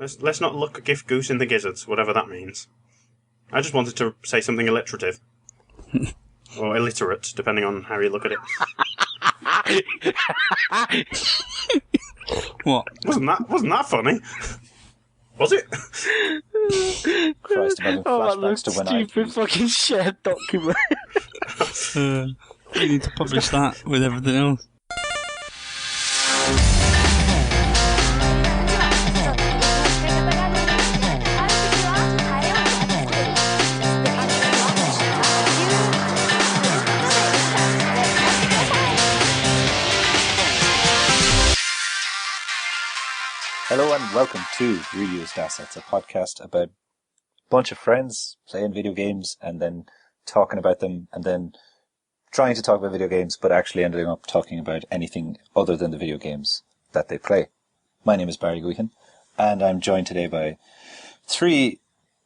Let's not look a gift goose in the gizzards, whatever that means. I just wanted to say something alliterative. Or illiterate, depending on how you look at it. What? Wasn't that funny? Was it? Christ, I'm having flashbacks to when I... stupid fucking shared document. We need to publish that with everything else. Hello and welcome to Reused Assets, a podcast about a bunch of friends playing video games and then talking about them and then trying to talk about video games but actually ending up talking about anything other than the video games that they play. My name is Barry Guihen and I'm joined today by three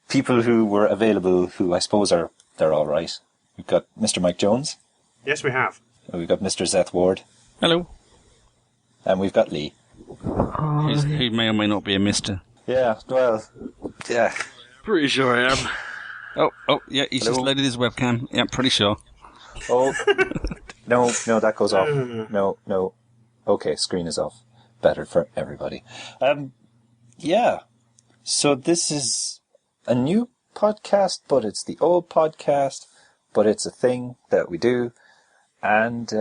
people who were available who I suppose they're alright. We've got Mr. Mike Jones. Yes, we have. We've got Mr. Zeth Ward. Hello. And we've got Leigh. He may or may not be a mister. Yeah, well, yeah. Pretty sure I am. Oh, yeah, he's just loaded his webcam. Yeah, pretty sure. Oh, no, that goes off. No. Okay, screen is off. Better for everybody. Yeah. So this is a new podcast, but it's the old podcast, but it's a thing that we do. And,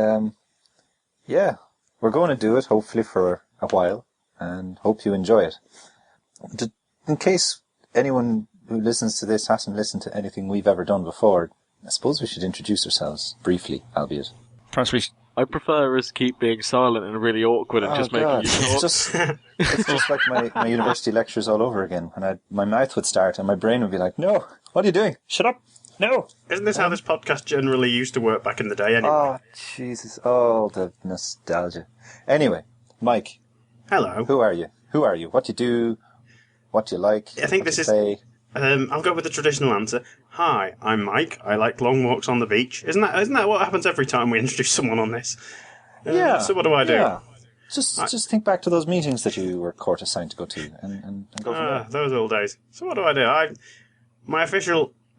yeah, we're going to do it, hopefully, for a while, and hope you enjoy it. In case anyone who listens to this hasn't listened to anything we've ever done before, I suppose we should introduce ourselves, briefly, albeit. Perhaps we should... I prefer us keep being silent and really awkward and just making you talk. It's just like my university lectures all over again, and my mouth would start and my brain would be like, no, what are you doing? Shut up! No! Isn't this how this podcast generally used to work back in the day anyway? Oh, Jesus. Oh, the nostalgia. Anyway, Mike. Hello. Who are you? What you do? What you like? I think this is... I'll go with the traditional answer. Hi, I'm Mike. I like long walks on the beach. Isn't that what happens every time we introduce someone on this? Yeah. So what do I do? Yeah. Just think back to those meetings that you were court assigned to go to and go from there. Those old days. So what do I do? I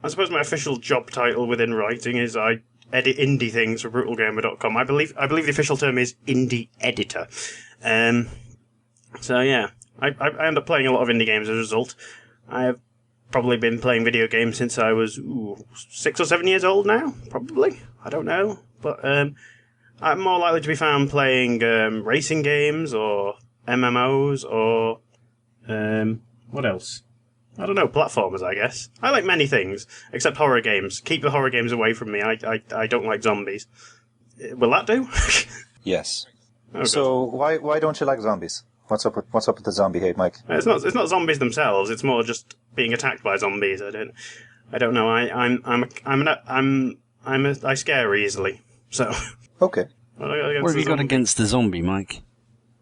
suppose my official job title within writing is I edit indie things for BrutalGamer.com. I believe the official term is indie editor. So yeah, I end up playing a lot of indie games as a result. I have probably been playing video games since I was 6 or 7 years old now, probably. I don't know. But I'm more likely to be found playing racing games or MMOs or what else? I don't know, platformers, I guess. I like many things, except horror games. Keep the horror games away from me. I don't like zombies. Will that do? Yes. Oh, so why don't you like zombies? What's up with the zombie hate, Mike? It's not zombies themselves. It's more just being attacked by zombies. I don't know. I scare easily. So okay. What have you got against the zombie, Mike?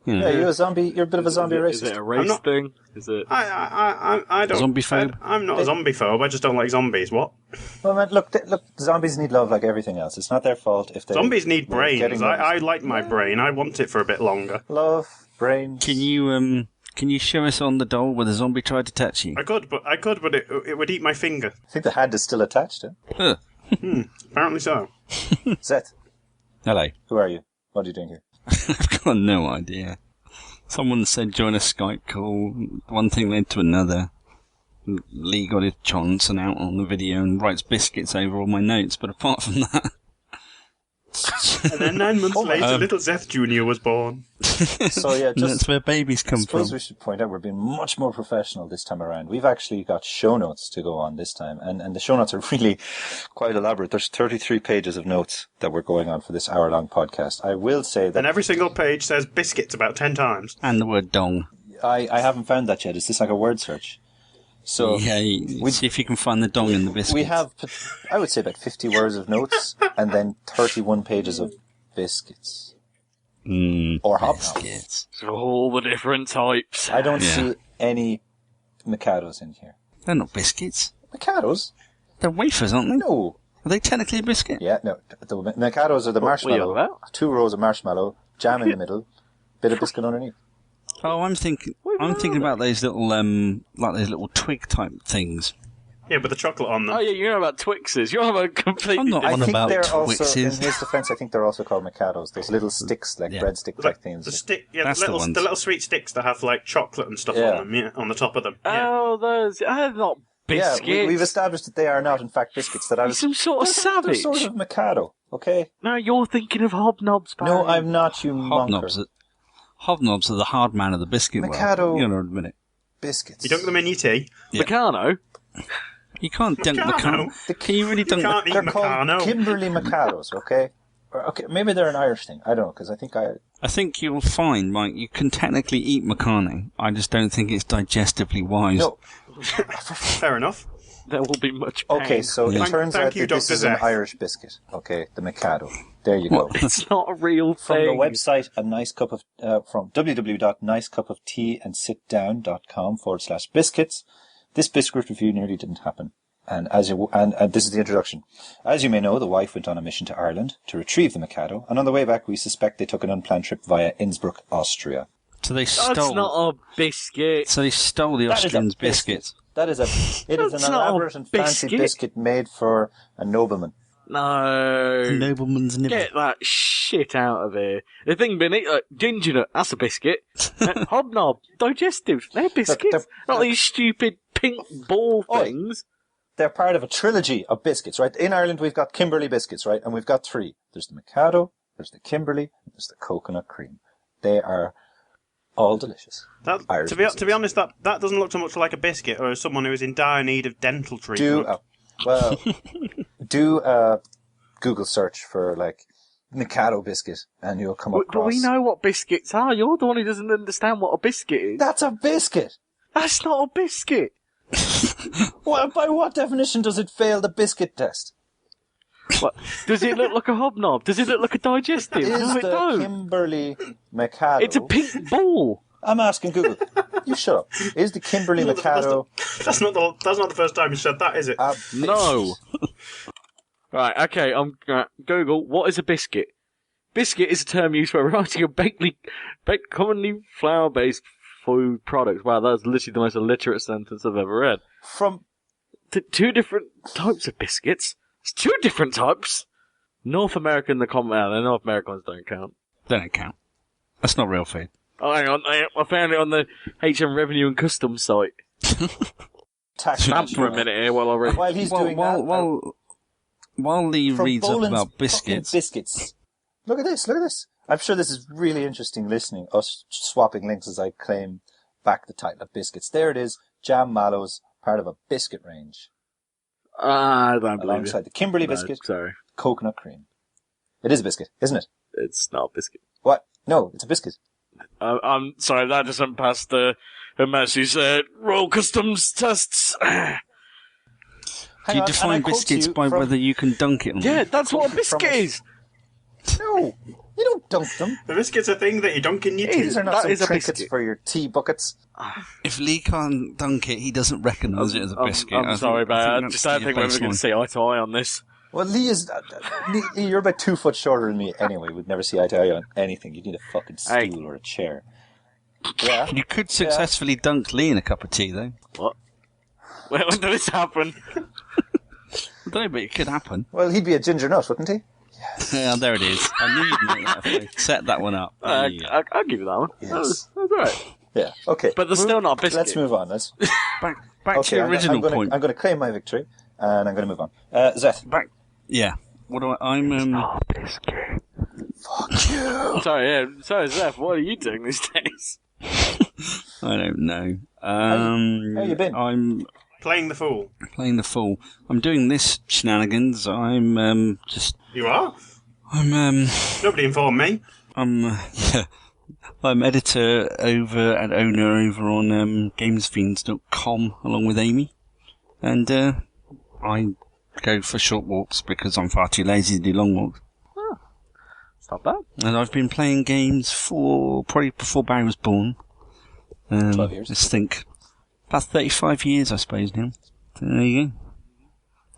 You know. Yeah, you're a zombie. You're a bit of a zombie racist. Is it a race thing? Is it? I don't. Zombie-phobe? I'm not a zombie-phobe. I just don't like zombies. What? Well, man, look. Zombies need love like everything else. It's not their fault if they. Zombies need brains. I like my brain. I want it for a bit longer. Love, brains. Can you show us on the doll where the zombie tried to touch you? I could, but it would eat my finger. I think the hand is still attached. Apparently so. Zeth. Hello. Who are you? What are you doing here? I've got no idea. Someone said join a Skype call. One thing led to another. Leigh got his Johnson out on the video and writes biscuits over all my notes, but apart from that... And then 9 months later, little Zeth Jr. was born. So yeah, that's where babies come from. I suppose from. We should point out we're being much more professional this time around. We've actually got show notes to go on this time, and the show notes are really quite elaborate. There's 33 pages of notes that we're going on for this hour-long podcast. I will say that... And every single page says biscuits about 10 times. And the word dong. I haven't found that yet. Is this like a word search? So yeah, see if you can find the dong in the biscuits. We have, I would say, about 50 words of notes, and then 31 pages of biscuits. Or hobnobs. So all the different types. I don't see any Mikados in here. They're not biscuits. Mikados? They're wafers, aren't they? No. Are they technically a biscuit? Yeah, no. The Mikados are the marshmallow. 2 rows of marshmallow, jam in the middle, bit of biscuit underneath. Oh, I'm thinking about those little like those little twig type things. Yeah, with the chocolate on them. Oh yeah, you know about Twixes. You're about completely. I'm not I on think about they're also, in Twixes. his defence, I think they're also called Mikados. Those little sticks, like breadstick type things. The stick, yeah, That's the the ones. little sweet sticks that have like chocolate and stuff Yeah. on them, yeah, on the top of them. Yeah. Oh, those. They're not biscuits. Yeah, we've established that they are not, in fact, biscuits. That I You're was some sort of They're savage. sort of Mikado, okay? No, you're thinking of hobnobs. Barry. No, I'm not, you monker. Hobnobs are the hard man of the biscuit Mikado. world. You gotta admit it. Biscuits. You dunk them in your tea. Yeah. Meccano. You can't dunk Meccano? Meccano. Can you really dunk? can't eat They're called Meccano. Kimberly Mikados, okay? Okay, maybe they're an Irish thing. I don't know, because I think I think you'll find, Mike, you can technically eat Meccano. I just don't think it's digestively wise. No. Fair enough. There will be much pain. Okay, so it turns Thank out you, that this Dr. is an Zeth. Irish biscuit, okay? The Mikado. There you go. It's not a real From thing. the website, from www.nicecupofteaandSitdown.com/biscuits. This biscuit review nearly didn't happen. And this is the introduction. As you may know, the wife went on a mission to Ireland to retrieve the Mikado, and on the way back we suspect they took an unplanned trip via Innsbruck, Austria. So they That's stole. not a biscuit. So they stole the That is a Austrians' biscuit. biscuits. It is That's an not a elaborate and fancy biscuit. biscuit made for a nobleman. No. Nobleman's nibble. Get that shit out of here. The thing beneath, ginger nut, that's a biscuit. Hobnob, digestive, they're biscuits. they're- not these stupid pink ball Oi. things. They're part of a trilogy of biscuits, right? In Ireland we've got Kimberley biscuits, right? And we've got three. There's the Mikado, there's the Kimberley, and there's the coconut cream. They are all delicious. Irish To be biscuits. honest, that doesn't look so much like a biscuit or someone who is in dire need of dental treatment. Do a Google search for like Mikado biscuit, and you'll come across. But we know what biscuits are. You're the one who doesn't understand what a biscuit is. That's a biscuit. That's not a biscuit. Well, by what definition does it fail the biscuit test? What? Does it look like a hobnob? Does it look like a digestive? Is No, it the don't. Kimberley Mikado? It's a pink ball. I'm asking Google. You shut up. Is the Kimberley Mikado? That's not the first time you said that, is it? No. Right, okay, I'm Google, what is a biscuit? Biscuit is a term used for writing a baked commonly flour-based food product. Wow, that's literally the most illiterate sentence I've ever read. From Two different types of biscuits. It's two different types. North American, the North Americans don't count. They don't count. That's not real food. Oh, hang on, I found it on the HM Revenue and Customs site. tax Stamp for a minute here while I read. While he's doing that, While Leigh from reads up Boland's about fucking biscuits, biscuits. Look at this. Look at this. I'm sure this is really interesting listening. Us swapping links as I claim back the title of biscuits. There it is. Jam Mallows, part of a biscuit range, I don't believe alongside it. the Kimberley No, biscuit, sorry. coconut cream. It is a biscuit, isn't it? It's not a biscuit. What? No, it's a biscuit. I'm sorry, that doesn't pass the Her Majesty's Royal Customs tests. do Hang you on, and I define quote biscuits you by from- whether you can dunk it or not? Yeah, that's what a From biscuit a- is. No, you don't dunk them. The biscuit's a thing that you dunk in your tea. These are not That some is a trinkets biscuit. for your tea buckets. If Leigh can't dunk it, he doesn't recognise it as a biscuit. I'm sorry, but I that's just don't the think we're ever going to baseline. see eye to eye on this. Well, Lee is. Lee, you're about 2 foot shorter than me anyway. We'd never see eye to eye on anything. You'd need a fucking stool Hey. or a chair. Yeah. You could successfully dunk Leigh in a cup of tea, though. What? When did this happen? I don't know, but it could happen. Well, he'd be a ginger nut, wouldn't he? Yeah, there it is. I knew you'd make that. Faye. Set that one up. There you go. I'll give you that one. Yes. That's right. Yeah. Okay. But there's still not a biscuit. Let's move on. Back to your original point. I'm going to claim my victory, and I'm going to move on. Zeth. Back. Yeah. What do I'm biscuit. Fuck you. Sorry, Zeth, what are you doing these days? I don't know. How you been? I'm Playing the fool. playing the fool. I'm doing this shenanigans. I'm just. You are? I'm Nobody informed me. yeah. I'm editor over and owner over on gamesfiends.com along with Amy, and I go for short walks because I'm far too lazy to do long walks. It's not bad. And I've been playing games for probably before Barry was born. 12 years. Let's think. About 35 years, I suppose, now. So there you go.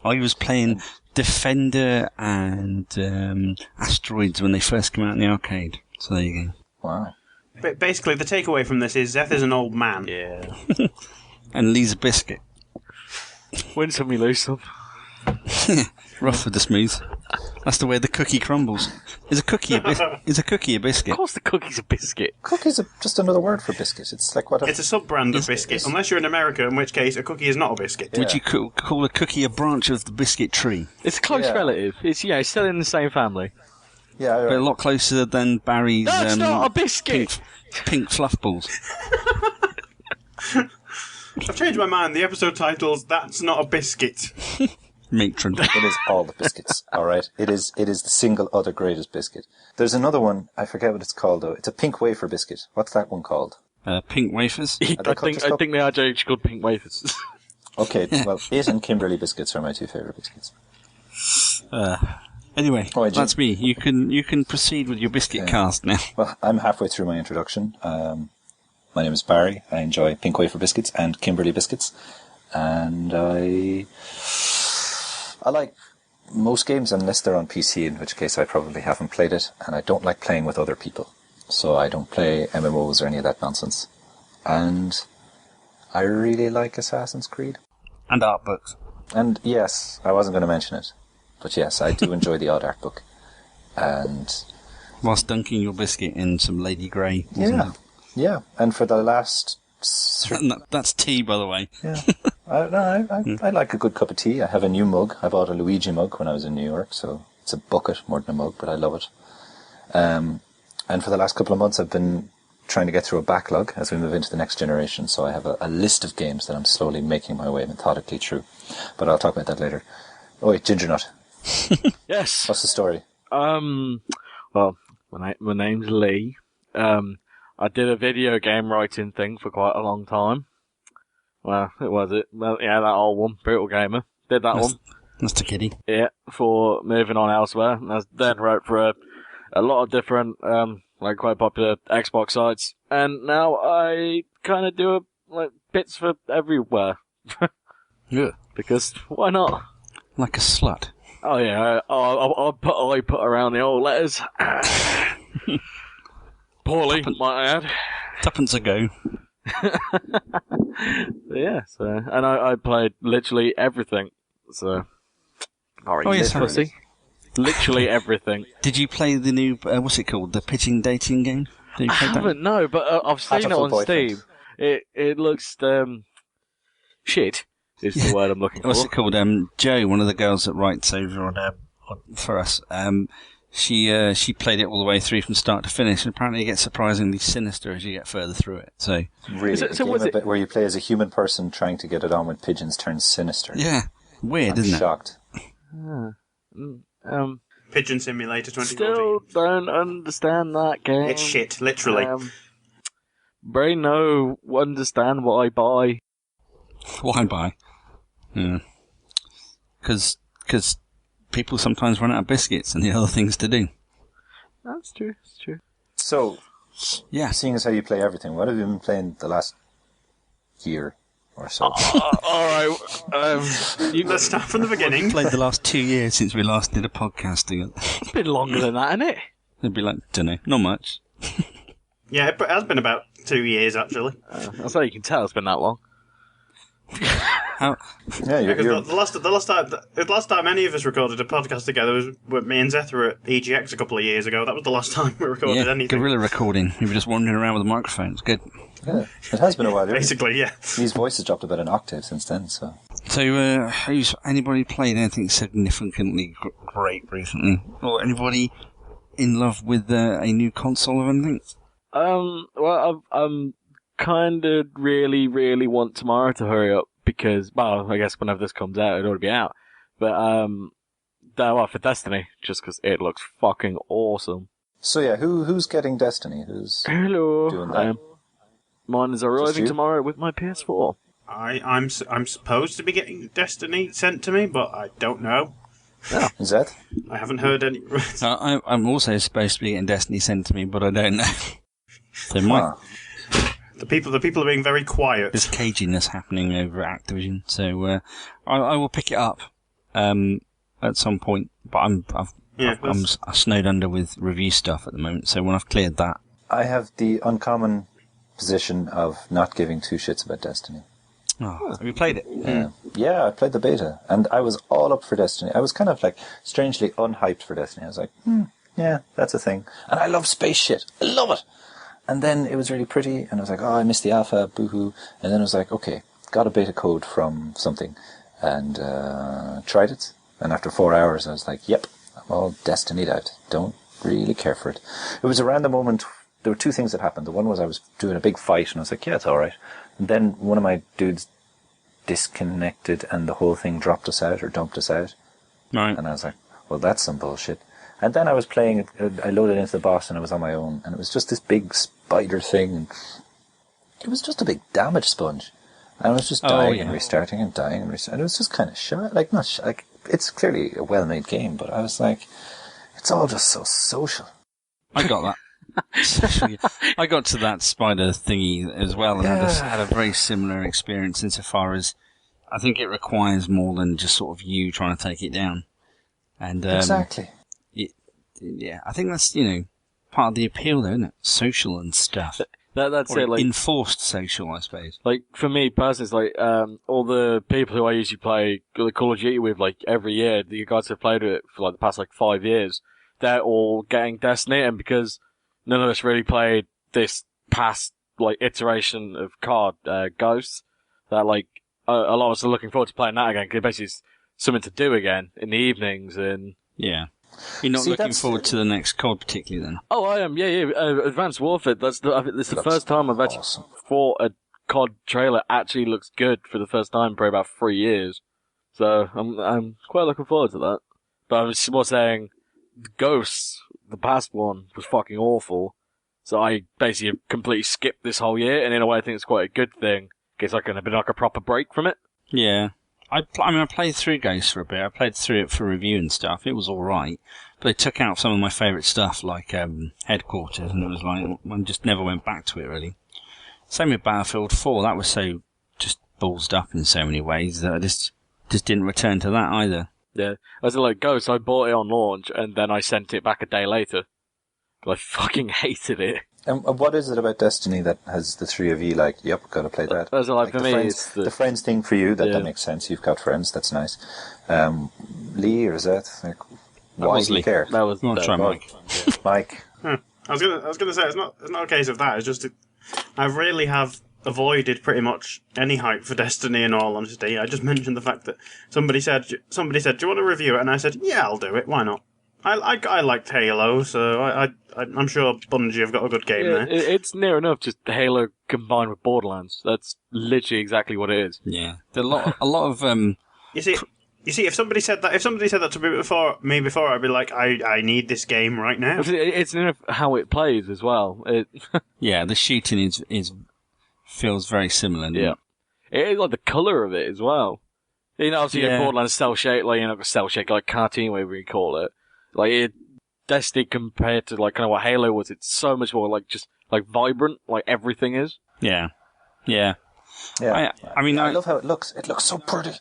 I was playing Defender and Asteroids when they first came out in the arcade. So there you go. Wow. But basically, the takeaway from this is Zeth is an old man. Yeah. And Leigh's a biscuit. Win some, you lose some. Rough with the smooth. That's the way the cookie crumbles. Is a cookie a biscuit? Of course the cookie's a biscuit. Cookies are just another word for biscuit. It's like what? It's a sub-brand of biscuit, unless you're in America, in which case a cookie is not a biscuit. Yeah. Would you call a cookie a branch of the biscuit tree? It's a close relative. It's still in the same family. Yeah, But a lot closer than Barry's That's not a biscuit! pink fluff balls. I've changed my mind. The episode title's That's Not a Biscuit. Matron. It is all the biscuits. All right. It is the single other greatest biscuit. There's another one. I forget what it's called though. It's a pink wafer biscuit. What's that one called? Pink wafers. I think they are actually called pink wafers. Okay. Well, it and Kimberley biscuits are my two favourite biscuits. Anyway, Oh, that's me. You can proceed with your biscuit cast now. Well, I'm halfway through my introduction. My name is Barry. I enjoy pink wafer biscuits and Kimberley biscuits, and I like most games unless they're on PC, in which case I probably haven't played it, and I don't like playing with other people, so I don't play MMOs or any of that nonsense. And I really like Assassin's Creed. And art books. And yes, I wasn't going to mention it, but yes, I do enjoy the odd art book. And Whilst dunking your biscuit in some Lady Grey. yeah, and for the last... That's tea, by the way. Yeah, I like a good cup of tea. I have a new mug. I bought a Luigi mug when I was in New York, so it's a bucket more than a mug, but I love it. And for the last couple of months, I've been trying to get through a backlog as we move into the next generation, so I have a list of games that I'm slowly making my way methodically through. But I'll talk about that later. Oh, wait, Ginger Nut. Yes. What's the story? Well, my name's Leigh. I did a video game writing thing for quite a long time. Well, it was it. Well, yeah, that old one, Brutal Gamer. Did that one. That's the kiddie. Yeah, for moving on elsewhere. I then wrote for a lot of different, like quite popular Xbox sites. And now I kind of do bits for everywhere. Yeah. Because why not? Like a slut. Oh yeah, I put around the old letters. Poorly, might I add. Tuppence a go. Yeah, so and I played literally everything. So, pussy. Literally everything. Did you play the new? What's it called? The pigeon dating game. Did you I play that? haven't, no, but I've seen it on Steam. It looks shit. Is the word I'm looking for. What's it called? Jo, one of the girls that writes over on for us. She played it all the way through from start to finish, and apparently it gets surprisingly sinister as you get further through it. So Really, a bit where you play as a human person trying to get it on with pigeons turns sinister. yeah, weird, I'm isn't shocked. Pigeon Simulator 2014. Still don't understand that game. It's shit, literally. Brain no understand what I buy. it? Why buy? Yeah, because people sometimes run out of biscuits and the other things to do. That's true. It's true. So, Yeah. seeing as how you play everything, what have you been playing the last year or so? All right. Let's start from the beginning. Played the last 2 years since we last did a podcast together. It's been longer than that, hasn't it? It'd be like, dunno, not much. Yeah, it has been about 2 years, actually. I'll say you can tell it's been that long. How? Yeah, Because the last time any of us recorded a podcast together was when me and Zeth were at EGX a couple of years ago. That was the last time we recorded Yeah, anything. guerrilla recording. You were just wandering around with a microphone. It's good. yeah, it has been a while. Basically, yeah. His voice has dropped about an octave since then. So, Has anybody played anything significantly great recently? Or anybody in love with a new console or anything? Well, I'm kind of really want tomorrow to hurry up because, well, I guess whenever this comes out, it ought to be out. But, for Destiny, just because it looks fucking awesome. so yeah, who's getting Destiny? Who's Hello. doing that? Mine is arriving tomorrow with my PS4. I'm supposed to be getting Destiny sent to me, but I don't know. Is that? I haven't heard any. I'm also supposed to be getting Destiny sent to me, but I don't know. So The people are being very quiet. there's caginess happening over at Activision. So I will pick it up at some point. But I'm snowed under with review stuff at the moment. So when I've cleared that, I have the uncommon position of not giving two shits about Destiny. Oh, have you played it? Yeah, I played the beta, and I was all up for Destiny. I was kind of like strangely unhyped for Destiny. I was like, yeah, that's a thing. And I love space shit. I love it. And then it was really pretty, and I was like, oh, I missed the alpha, boohoo. And then I was like, okay, got a beta code from something, and tried it. And after 4 hours, I was like, yep, I'm all Destinied out. Don't really care for it. It was around the moment, there were two things that happened. The one was I was doing a big fight, and I was like, yeah, it's all right. And then one of my dudes disconnected, and the whole thing dropped us out, or dumped us out. Right. And I was like, well, that's some bullshit. And then I was playing, I loaded into the boss, and I was on my own, and it was just this big spider thing, and it was just a big damage sponge. And I was just dying and restarting and dying and restarting. And it was just kind of shy, like, not shy, like, it's clearly a well-made game, but I was like, it's all just so social. I got that. I got to that spider thingy as well, and I just had a very similar experience insofar as I think it requires more than just sort of you trying to take it down. And exactly. Yeah, I think that's, part of the appeal, though, isn't it? Social and stuff. That's or it. Like, enforced social, I suppose. like for me personally, it's like all the people who I usually play the Call of Duty with, like every year, the guys who've played with it for like the past 5 years, they're all getting Destiny, and because none of us really played this past iteration of COD, Ghosts, that a lot of us are looking forward to playing that again, because basically it's something to do again in the evenings. And yeah. You're not looking forward to the next COD particularly, then? Oh, I am. Yeah. Advanced Warfare. This is the first time I've actually thought a COD trailer actually looks good for the first time for about 3 years. So I'm quite looking forward to that. But I was more saying, Ghosts, the past one, was fucking awful. So I basically completely skipped this whole year, and in a way I think it's quite a good thing. It's like a bit like a proper break from it. Yeah. I played through Ghosts for a bit. I played through it for review and stuff. It was alright. But they took out some of my favourite stuff, like Headquarters, and it was like, I just never went back to it, really. Same with Battlefield 4. That was so just ballsed up in so many ways that I just didn't return to that either. Yeah. As like Ghosts, I bought it on launch, and then I sent it back a day later. I fucking hated it. And what is it about Destiny that has the three of you like, yep, gotta play that? That's like for me, it's the friends thing for you, that makes sense. You've got friends, that's nice. Leigh or Zeth, why do you care? That was try Mike. Mike. I was gonna say it's not a case of that. It's just I really have avoided pretty much any hype for Destiny. In all honesty, I just mentioned the fact that somebody said, "Do you want to review it?" And I said, "Yeah, I'll do it. Why not?" I liked Halo, so I'm sure Bungie have got a good game there. It's near enough just Halo combined with Borderlands. That's literally exactly what it is. Yeah, there's a lot of You see, if somebody said that to me before, I'd be like, I need this game right now. It's near enough how it plays as well. Yeah, the shooting feels very similar. Yeah, it's like the colour of it as well. Obviously, you have Borderlands cell shade, cell shade, like cartoon, whatever you call it. Destiny compared to kind of what Halo was, it's so much more just vibrant, like everything is. Yeah. I love how it looks. It looks so pretty.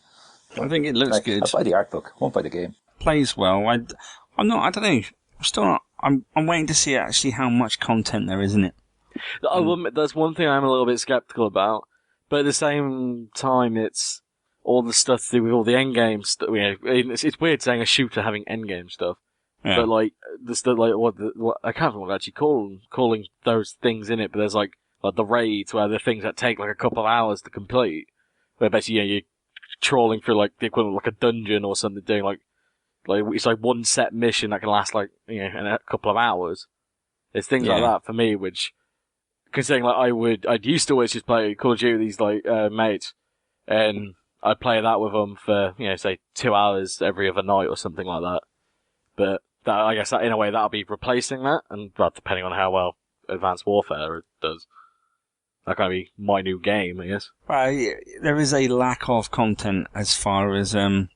I think it looks good. I'll buy the art book. Won't buy the game. Plays well. I'm not. I don't know. I'm still not. I'm waiting to see actually how much content there is in it. That's one thing I'm a little bit skeptical about. But at the same time, it's all the stuff to do with all the endgame stuff. It's weird saying a shooter having endgame stuff. Yeah. But the stuff what I can't remember what actually calling those things in it. But there's like the raids where the things that take a couple of hours to complete. Where basically you're trawling through the equivalent of a dungeon or something, doing it's one set mission that can last in a couple of hours. There's things like that for me, which considering I'd used to always just play Call of Duty with these mates, and I'd play that with them for say 2 hours every other night or something like that. But I guess that in a way that'll be replacing that, and depending on how well Advanced Warfare does. That can be my new game, I guess. Well, there is a lack of content as far as a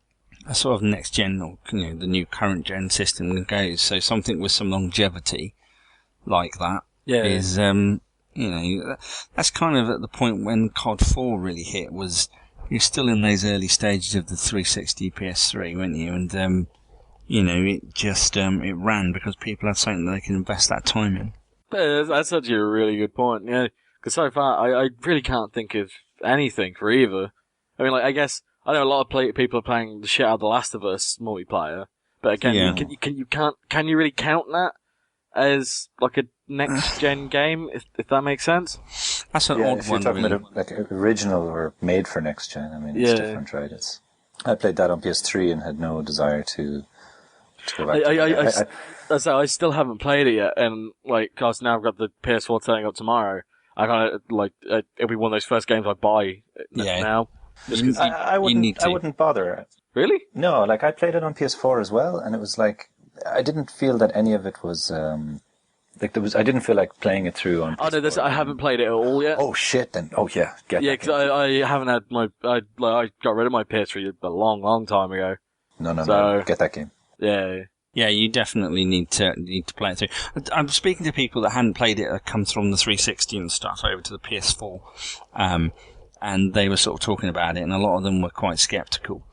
sort of next gen or the new current gen system goes. So something with some longevity like that is that's kind of at the point when COD 4 really hit. Was you're still in those early stages of the 360 PS3, weren't you? And it just it ran because people had something that they can invest that time in. That's actually a really good point. Yeah, because so far I really can't think of anything for either. I mean, like I guess I know a lot of people are playing the shit out of The Last of Us multiplayer, but again, Yeah. can you really count that as like a next gen game? If that makes sense. That's an Yeah, odd if you're one, talking really. about like original or made for next gen, I mean, it's different, right? I played that on PS3 and had no desire to go back to it. I still haven't played it yet, and like, cause now I've got the PS4 turning up tomorrow. I kind of like it'll be one of those first games I buy now. I wouldn't bother. Really? No, like I played it on PS4 as well, and it was like I didn't feel that any of it was I didn't feel like playing it through on PS4. Oh no, I haven't played it at all yet. Oh shit! Then because I haven't had I got rid of my PS3 a long time ago. No, get that game. Yeah. Yeah, you definitely need to play it through. I'm speaking to people that hadn't played it, come from the 360 and stuff over to the PS4, and they were sort of talking about it, and a lot of them were quite sceptical.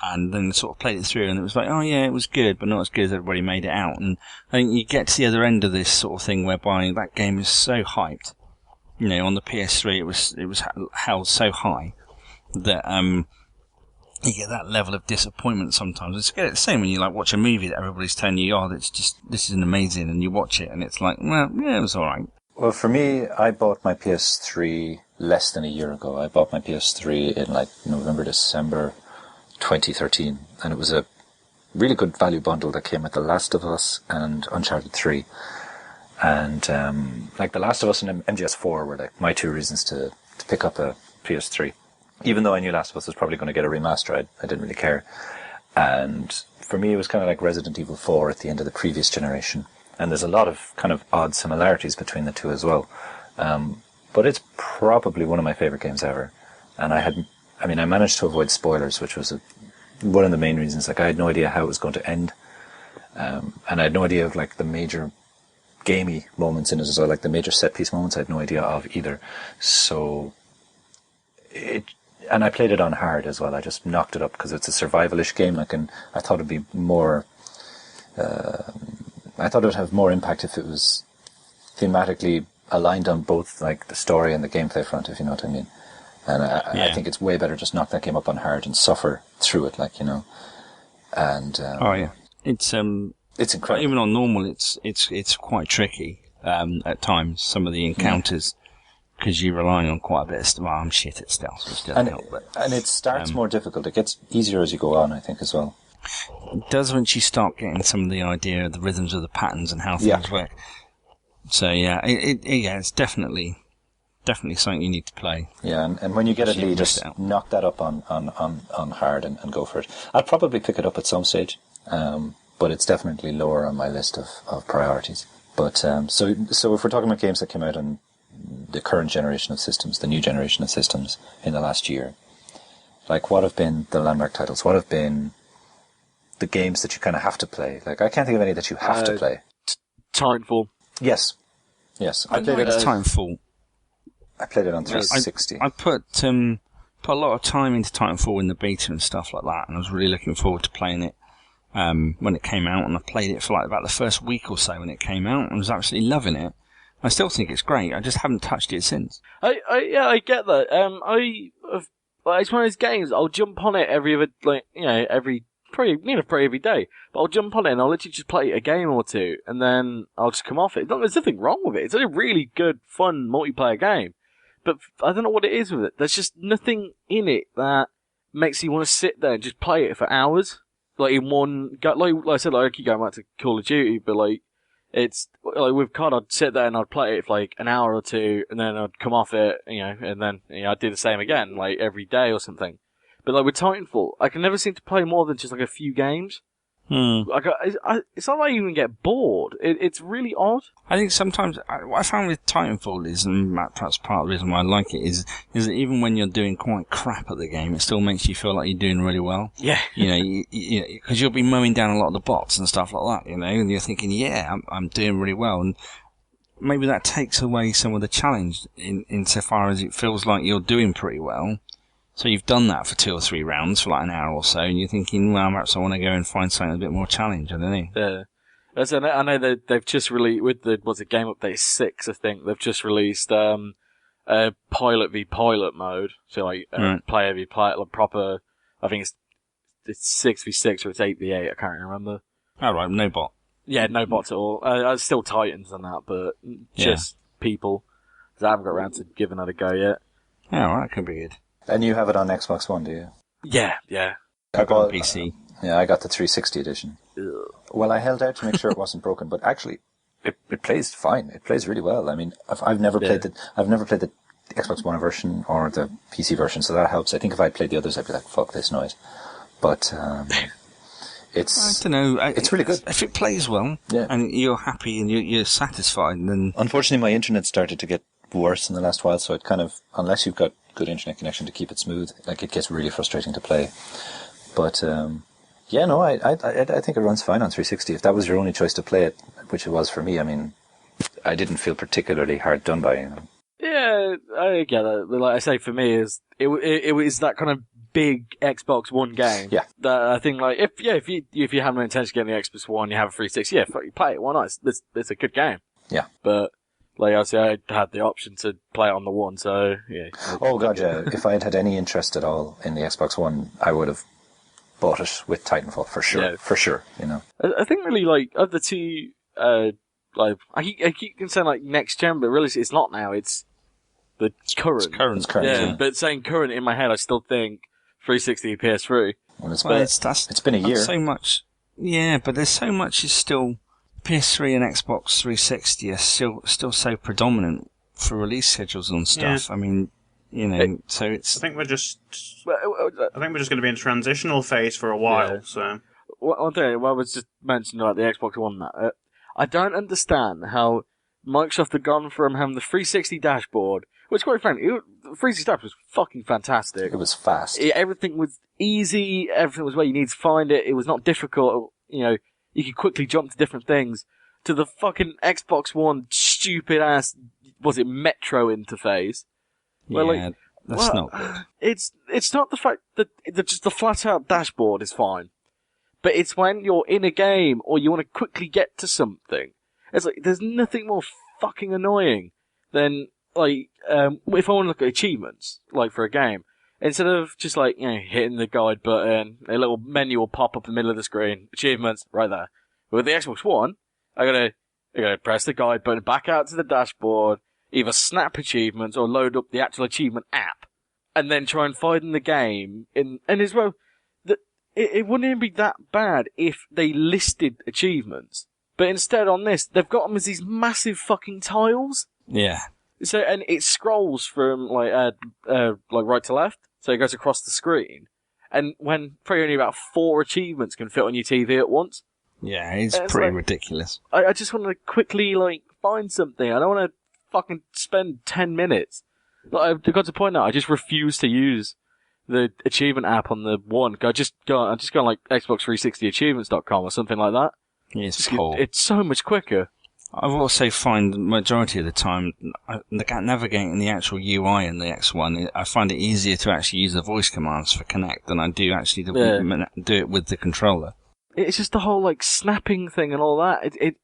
And then sort of played it through, and it was like, oh yeah, it was good, but not as good as everybody made it out. And I think you get to the other end of this sort of thing, whereby that game is so hyped. You know, on the PS3, it was held so high that you get that level of disappointment sometimes. It's the same when you like watch a movie that everybody's telling you, oh, this is amazing, and you watch it, and it's like, well, yeah, it was all right. Well, for me, I bought my PS3 less than a year ago. I bought my PS3 in like November, December 2013, and it was a really good value bundle that came with The Last of Us and Uncharted 3. And like The Last of Us and MGS4 were like my two reasons to pick up a PS3. Even though I knew Last of Us was probably going to get a remaster, I didn't really care. And for me, it was kind of like Resident Evil 4 at the end of the previous generation. And there's a lot of kind of odd similarities between the two as well. But it's probably one of my favorite games ever. And I managed to avoid spoilers, which was one of the main reasons. Like, I had no idea how it was going to end. And I had no idea of like the major gamey moments in it as well, like the major set piece moments I had no idea of either. So and I played it on hard as well. I just knocked it up because it's a survivalish game. I thought it'd be more. I thought it would have more impact if it was thematically aligned on both like the story and the gameplay front, if you know what I mean. And I think it's way better just knock that game up on hard and suffer through it, like, you know. And it's incredible. Even on normal, it's quite tricky at times. Some of the encounters. Because you're relying on quite a bit of stuff. Well, I'm shit at stealth, which doesn't help. And it starts more difficult. It gets easier as you go on, I think, as well. It does once you start getting some of the idea of the rhythms of the patterns and how things work. So, yeah, it's definitely something you need to play. Yeah, and when you get it, Leigh, just knock that up on hard and go for it. I'll probably pick it up at some stage, but it's definitely lower on my list of priorities. But so if we're talking about games that came out on the current generation of systems, the new generation of systems in the last year, like what have been the landmark titles? What have been the games that you kind of have to play? Like, I can't think of any that you have to play. Titanfall. Yes. I played it. Titanfall. I played it on 360. I put a lot of time into Titanfall in the beta and stuff like that, and I was really looking forward to playing it when it came out. And I played it for like about the first week or so when it came out, and was absolutely loving it. I still think it's great. I just haven't touched it since. I get that. It's one of those games. I'll jump on it every day. But I'll jump on it and I'll literally just play a game or two, and then I'll just come off it. There's nothing wrong with it. It's a really good, fun multiplayer game. But I don't know what it is with it. There's just nothing in it that makes you want to sit there and just play it for hours. Like in one go. Like I said, I keep going back to Call of Duty, but like. It's like with COD, I'd sit there and I'd play it for like an hour or two, and then I'd come off it, and then I'd do the same again, like every day or something. But like with Titanfall, I can never seem to play more than just like a few games. Like it's not like you even get bored. It's really odd. I think sometimes what I found with Titanfall is, and perhaps part of the reason why I like it is that even when you're doing quite crap at the game, it still makes you feel like you're doing really well. Yeah. Because you'll be mowing down a lot of the bots and stuff like that, and you're thinking, yeah, I'm doing really well, and maybe that takes away some of the challenge insofar as it feels like you're doing pretty well. So you've done that for 2 or 3 rounds for like an hour or so, and you're thinking, well, perhaps I want to go and find something a bit more challenge. I don't know. I know that they've just released with the Game Update 6. I think they've just released pilot v pilot mode. So like player v player, like proper. I think it's 6v6 or it's 8v8. I can't remember. Oh right, no bot. Yeah, no bots at all. It's still Titans and that, but just people. Because I haven't got around to giving that a go yet. Oh, well, that could be good. And you have it on Xbox One, do you? Yeah. I got PC. Yeah, I got the 360 edition. Ugh. Well, I held out to make sure it wasn't broken, but actually, it plays fine. It plays really well. I mean, I've never played the Xbox One version or the PC version, so that helps. I think if I played the others, I'd be like, "Fuck this noise." But it's I don't know. It's really good if it plays well, and you're happy and you're satisfied. Then unfortunately, my internet started to get worse in the last while, so it kind of, unless you've got good internet connection to keep it smooth, like it gets really frustrating to play. But I think it runs fine on 360. If that was your only choice to play it, which it was for me, I mean, I didn't feel particularly hard done by. Yeah, I get it. Like I say, for me, it was that kind of big Xbox One game. Yeah. That I think, like, if you have no intention of getting the Xbox One, you have a 360. Yeah, fuck, you play it. Why not? It's a good game. Yeah. But like I said, I had the option to play it on the One, so yeah. Oh god, yeah. If I had had any interest at all in the Xbox One, I would have bought it with Titanfall for sure. Yeah. For sure, you know. I think really, like, of the two, like I keep saying like next gen, but really it's not now. It's the current. It's current. Yeah, but saying current in my head, I still think 360 PS3. Well, it's been a year. So much. Yeah, but there's so much is still. PS3 and Xbox 360 are still so predominant for release schedules and stuff. Yeah. I mean, you know, so it's. I think we're just going to be in a transitional phase for a while. Yeah. So one thing I was just mentioning about the Xbox One, that I don't understand how Microsoft had gone from having the 360 dashboard, which, quite frankly, the 360 dashboard was fucking fantastic. It was fast. Everything was easy. Everything was where you need to find it. It was not difficult. You know. You could quickly jump to different things. To the fucking Xbox One stupid ass, was it Metro interface? Well, yeah, that's not good. It's not the fact that just the flat out dashboard is fine, but it's when you're in a game or you want to quickly get to something. It's like there's nothing more fucking annoying than like if I want to look at achievements, like for a game. Instead of just like, you know, hitting the guide button, a little menu will pop up in the middle of the screen. Achievements, right there. But with the Xbox One, I gotta press the guide button, back out to the dashboard, either snap achievements or load up the actual achievement app, and then try and find the game. And as well, it wouldn't even be that bad if they listed achievements. But instead on this, they've got them as these massive fucking tiles. Yeah. So, and it scrolls from like right to left. So it goes across the screen, and when probably only about 4 achievements can fit on your TV at once. Yeah, it's pretty ridiculous. I just want to quickly like find something. I don't want to fucking spend 10 minutes. Like, I've got to point out, I just refuse to use the achievement app on the One. I'm just going like Xbox360achievements.com or something like that. Yeah, it's so much quicker. I've also find the majority of the time, navigating the actual UI in the X1, I find it easier to actually use the voice commands for Connect than I do actually do it with the controller. It's just the whole like snapping thing and all that.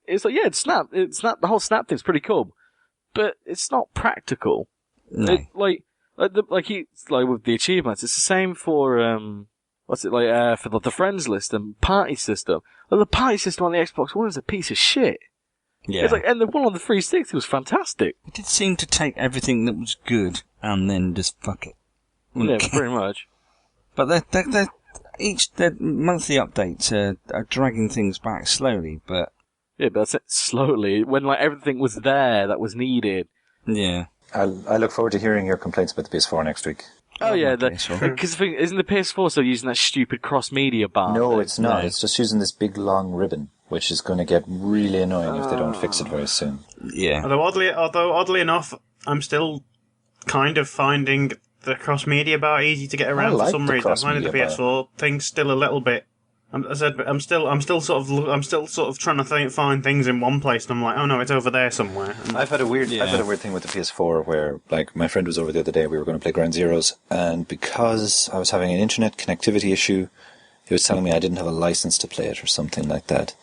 It's like, yeah, it's snap. The whole snap thing's pretty cool, but it's not practical. No. Like with the achievements, it's the same for for the friends list and party system. Like, the party system on the Xbox One is a piece of shit. Yeah. It's like, and the one on the 360 was fantastic. It did seem to take everything that was good and then just fuck it. Yeah, pretty much. But their monthly updates are dragging things back slowly, but... Yeah, but that's it, slowly. When like everything was there that was needed. Yeah. I look forward to hearing your complaints about the PS4 next week. Oh yeah, because isn't the PS4 still using that stupid cross-media bar? No, it's not. No. It's just using this big long ribbon, which is going to get really annoying if they don't fix it very soon. Yeah. Although oddly enough, I'm still kind of finding the cross-media bar easy to get around for some reason. I'm finding the PS4 thing still a little bit. I'm still sort of trying to find things in one place, and I'm like, oh no, it's over there somewhere. I've had a weird thing with the PS4 where, like, my friend was over the other day. We were going to play Ground Zeroes, and because I was having an internet connectivity issue, he was telling me I didn't have a license to play it or something like that.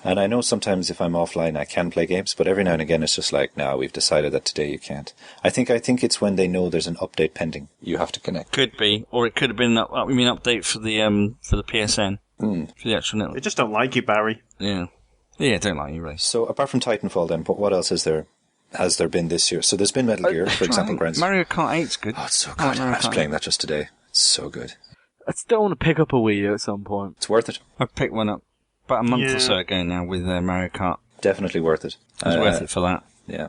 And I know sometimes if I'm offline I can play games, but every now and again it's just like, no, we've decided that today you can't. I think it's when they know there's an update pending, you have to connect. Could be, or it could have been update for the PSN, for the actual network. They just don't like you, Barry. Yeah, don't like you, really. So apart from Titanfall, then, what else is there? Has there been this year? So there's been Metal Gear, for example. Mario Kart 8's good. Oh, it's so good. I was playing that just today. It's so good. I still want to pick up a Wii U at some point. It's worth it. I picked one up about a month or so ago now with Mario Kart. Definitely worth it. It was worth it for that. Yeah.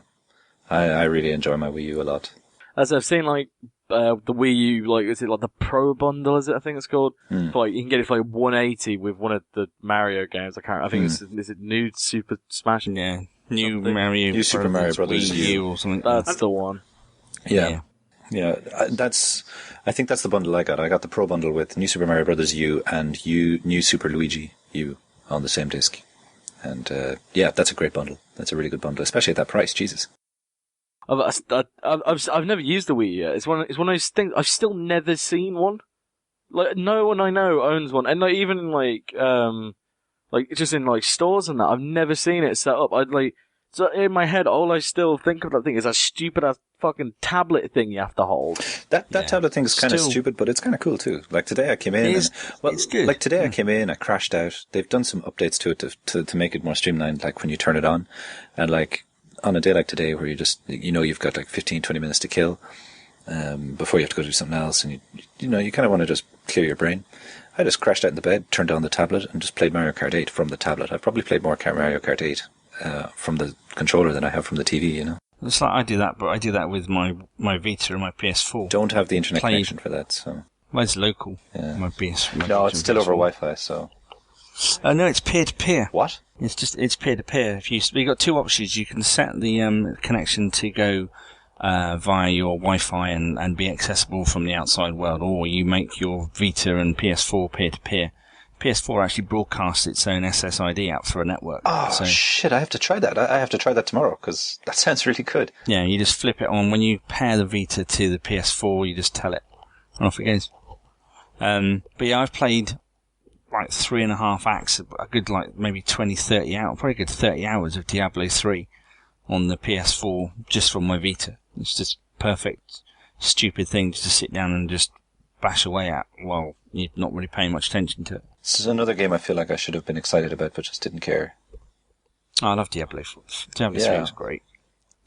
I really enjoy my Wii U a lot. As I've seen, like, the Wii U, like, is it like the Pro Bundle, is it, I think it's called? Like, you can get it for like 180 with one of the Mario games. I think is it New Super Smash? Yeah. New Super Mario Brothers Wii U or something. That's the one. Yeah. I think that's the bundle I got. I got the Pro Bundle with New Super Mario Brothers U and New Super Luigi U on the same disc. And, that's a great bundle. That's a really good bundle, especially at that price. Jesus. I've never used the Wii yet. It's one of those things. I've still never seen one. Like, no one I know owns one, and like even in like just in like stores and that, I've never seen it set up. So in my head, all I still think of that thing is that stupid ass fucking tablet thing you have to hold. That tablet thing is kind of stupid, but it's kind of cool too. Like today I came in, it's good. Like today I came in, I crashed out. They've done some updates to it to make it more streamlined. Like when you turn it on, and like on a day like today where you just you've got like 15-20 minutes to kill before you have to go do something else, and you kind of want to just clear your brain. I just crashed out in the bed, turned on the tablet, and just played Mario Kart 8 from the tablet. I've probably played more Mario Kart 8 from the controller than I have from the TV, It's like I do that, but I do that with my Vita and my PS4. Don't have the internet connection for that, so... Mine's local. Yeah. My PS4. No, it's still over Wi-Fi, so... No, it's peer-to-peer. What? It's peer-to-peer. You've got two options. You can set the connection to go via your Wi-Fi and be accessible from the outside world, or you make your Vita and PS4 peer-to-peer. PS4 actually broadcasts its own SSID out for a network. Oh, shit, I have to try that. I have to try that tomorrow, because that sounds really good. Yeah, you just flip it on. When you pair the Vita to the PS4, you just tell it, and off it goes. But yeah, I've played like 3.5 acts, a good like maybe 20-30 hours, probably a good 30 hours of Diablo 3 on the PS4 just from my Vita. It's just perfect, stupid thing just to sit down and just bash away at while you're not really paying much attention to it. This is another game I feel like I should have been excited about, but just didn't care. I love Diablo 4. Diablo 3 is great.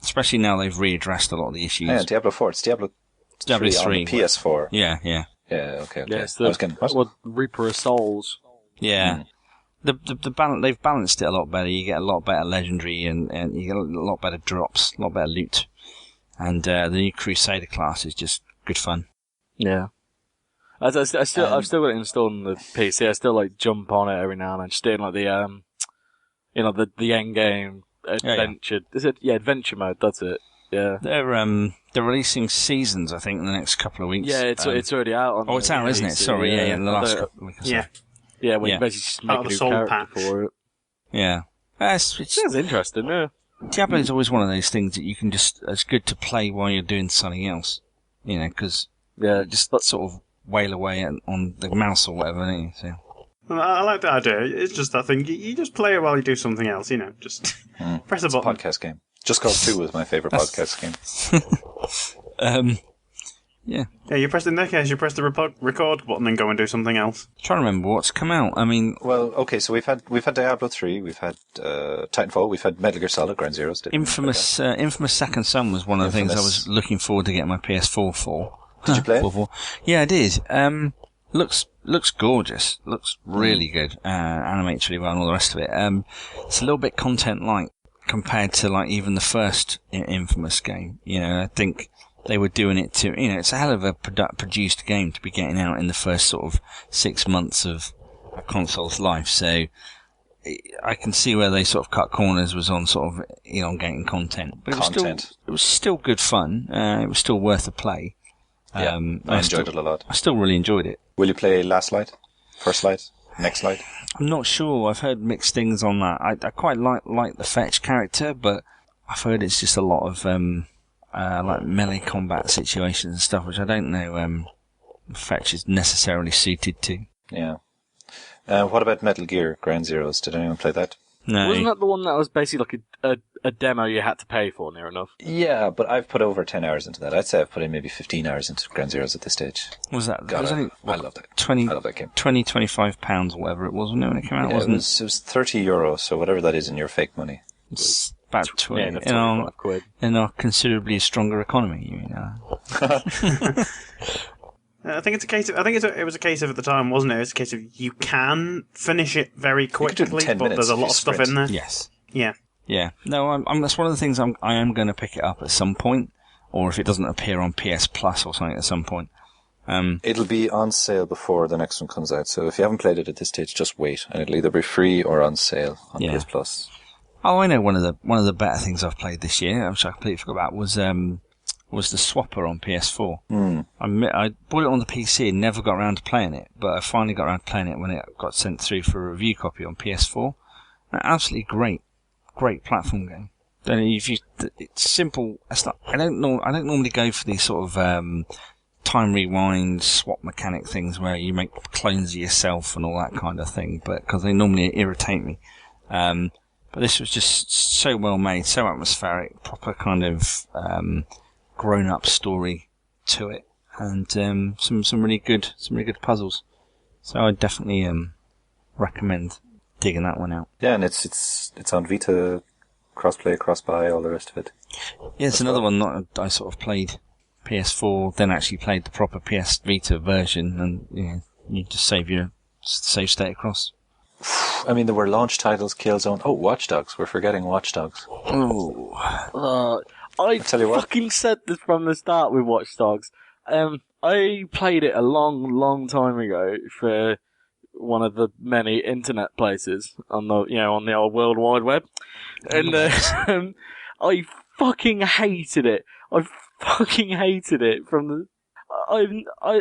Especially now they've readdressed a lot of the issues. Yeah, Diablo 4. It's Diablo 3 on the PS4. Yeah. Yeah, okay. Yeah, it's the Reaper of Souls. Yeah. They've balanced it a lot better. You get a lot better legendary and you get a lot better drops, a lot better loot. And the new Crusader class is just good fun. Yeah. I've still got it installed on the PC. I still like jump on it every now and then, just doing like the the end game adventure. Yeah. Is it? Yeah, adventure mode. That's it. Yeah. They're releasing seasons, I think, in the next couple of weeks. Yeah, it's already out. It's out, isn't it? Sorry, yeah, the last couple of weeks. Yeah, when you basically just make a new character for it. Yeah, it sounds interesting. Yeah. Diablo is always one of those things that you can it's good to play while you're doing something else, because just sort of wail away on the mouse or whatever. So. I like the idea. It's just that thing. You just play it while you do something else. Just press a button. It's a podcast game. Just Cause 2 was my favourite podcast game. Yeah. Yeah, you press in that case. You press the record button and go and do something else. I'm trying to remember what's come out. I mean, well, okay. So we've had Diablo 3, we've had Titanfall, we've had Metal Gear Solid, Ground Zeroes. Infamous Second Son was one of the things I was looking forward to getting my PS4 for. Did you play it? Yeah, I did. Looks gorgeous. Looks really good. Animates really well and all the rest of it. It's a little bit content light compared to like even the first Infamous game. I think they were doing it to, it's a hell of a produced game to be getting out in the first sort of 6 months of a console's life. So I can see where they sort of cut corners was on sort of elongating content. But it was still good fun. It was still worth a play. Yeah, I enjoyed it a lot. I still really enjoyed it. Will you play Last Light? First Light? Next Light? I'm not sure. I've heard mixed things on that. I quite like the Fetch character, but I've heard it's just a lot of like melee combat situations and stuff, which I don't know Fetch is necessarily suited to. Yeah. What about Metal Gear Ground Zeroes? Did anyone play that? No. Wasn't that the one that was basically like a demo you had to pay for, near enough? Yeah, but I've put over 10 hours into that. I'd say I've put in maybe 15 hours into Ground Zeroes at this stage. Was that? God, was only, I love that. 20, I love that game. 20, 25 pounds or whatever it was, wasn't it, when it came out? Yeah, Wasn't it was 30 euros, so whatever that is in your fake money. It's about 20. Yeah, 25 quid. In our considerably stronger economy, you mean? I think it's a case of. I think it was a case of at the time, wasn't it? It was a case of you can finish it very could do it in quickly, 10 but minutes there's a if lot you of stuff sprint. in there. Yes. Yeah. Yeah. No, I'm that's one of the things I am going to pick it up at some point, or if it doesn't appear on PS Plus or something at some point. It'll be on sale before the next one comes out, so if you haven't played it at this stage, just wait, and it'll either be free or on sale on Yeah. PS Plus. Oh, I know one of the better things I've played this year, which I completely forgot about, was the Swapper on PS4. I bought it on the PC and never got around to playing it, but I finally got around to playing it when it got sent through for a review copy on PS4. An absolutely great platform game. It's simple. I don't normally go for these sort of time rewind swap mechanic things where you make clones of yourself and all that kind of thing, but because they normally irritate me. But this was just so well made, so atmospheric, proper kind of grown-up story to it, and some really good puzzles. So I definitely recommend digging that one out. Yeah, and it's on Vita, crossplay, cross-buy, all the rest of it. Yeah, it's another one that I sort of played PS4, then actually played the proper PS Vita version, and you just save state across. I mean, there were launch titles, Killzone. Oh, Watch Dogs. We're forgetting Watch Dogs. Oh, I tell you what. fucking said this from the start with Watch Dogs. I played it a long time ago for one of the many internet places on the old World Wide Web, and I fucking hated it. I fucking hated it from the.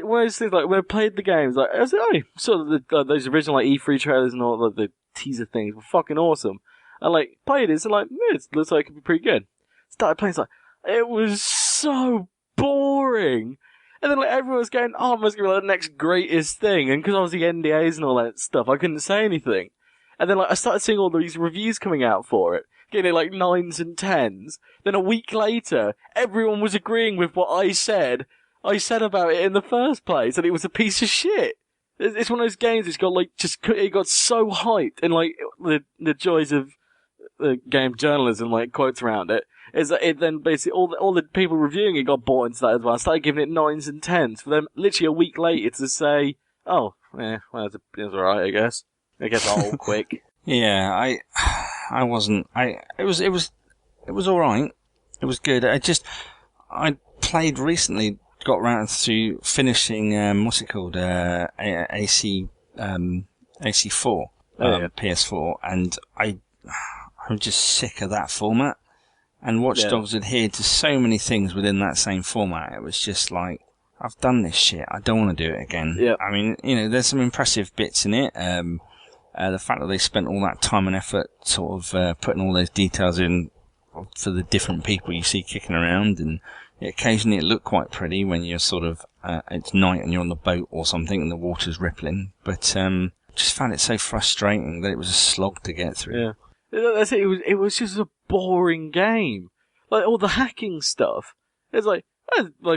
Whereas things like when I played the games, like I was like, sort of those original like E3 trailers and all the teaser things were fucking awesome. I like played it, so like it looks like it could be pretty good. Started playing, it's like it was so boring. And then like everyone was going, "Oh, it must be like the next greatest thing." And because I was the NDAs and all that stuff, I couldn't say anything. And then like I started seeing all these reviews coming out for it, getting it like 9s and 10s. Then a week later, everyone was agreeing with what I said about it in the first place, and it was a piece of shit. It's one of those games that's got like it got so hyped, and like the joys of the game journalism, like quotes around it, is that it then basically all the people reviewing it got bought into that as well. I started giving it 9s and 10s for them literally a week later to say, "Oh, yeah, well, it was alright, I guess." I guess all quick. Yeah, I wasn't. It was all right. It was good. I played recently. Got around to finishing what's it called? AC4 PS4, and I'm just sick of that format. And Watch Dogs adhered to so many things within that same format. It was just like, I've done this shit. I don't want to do it again. Yep. I mean, there's some impressive bits in it. The fact that they spent all that time and effort sort of putting all those details in for the different people you see kicking around, and occasionally it looked quite pretty when you're sort of it's night and you're on the boat or something and the water's rippling, but just found it so frustrating that it was a slog to get through. Yeah, that's it. It was just a boring game. Like all the hacking stuff. It's like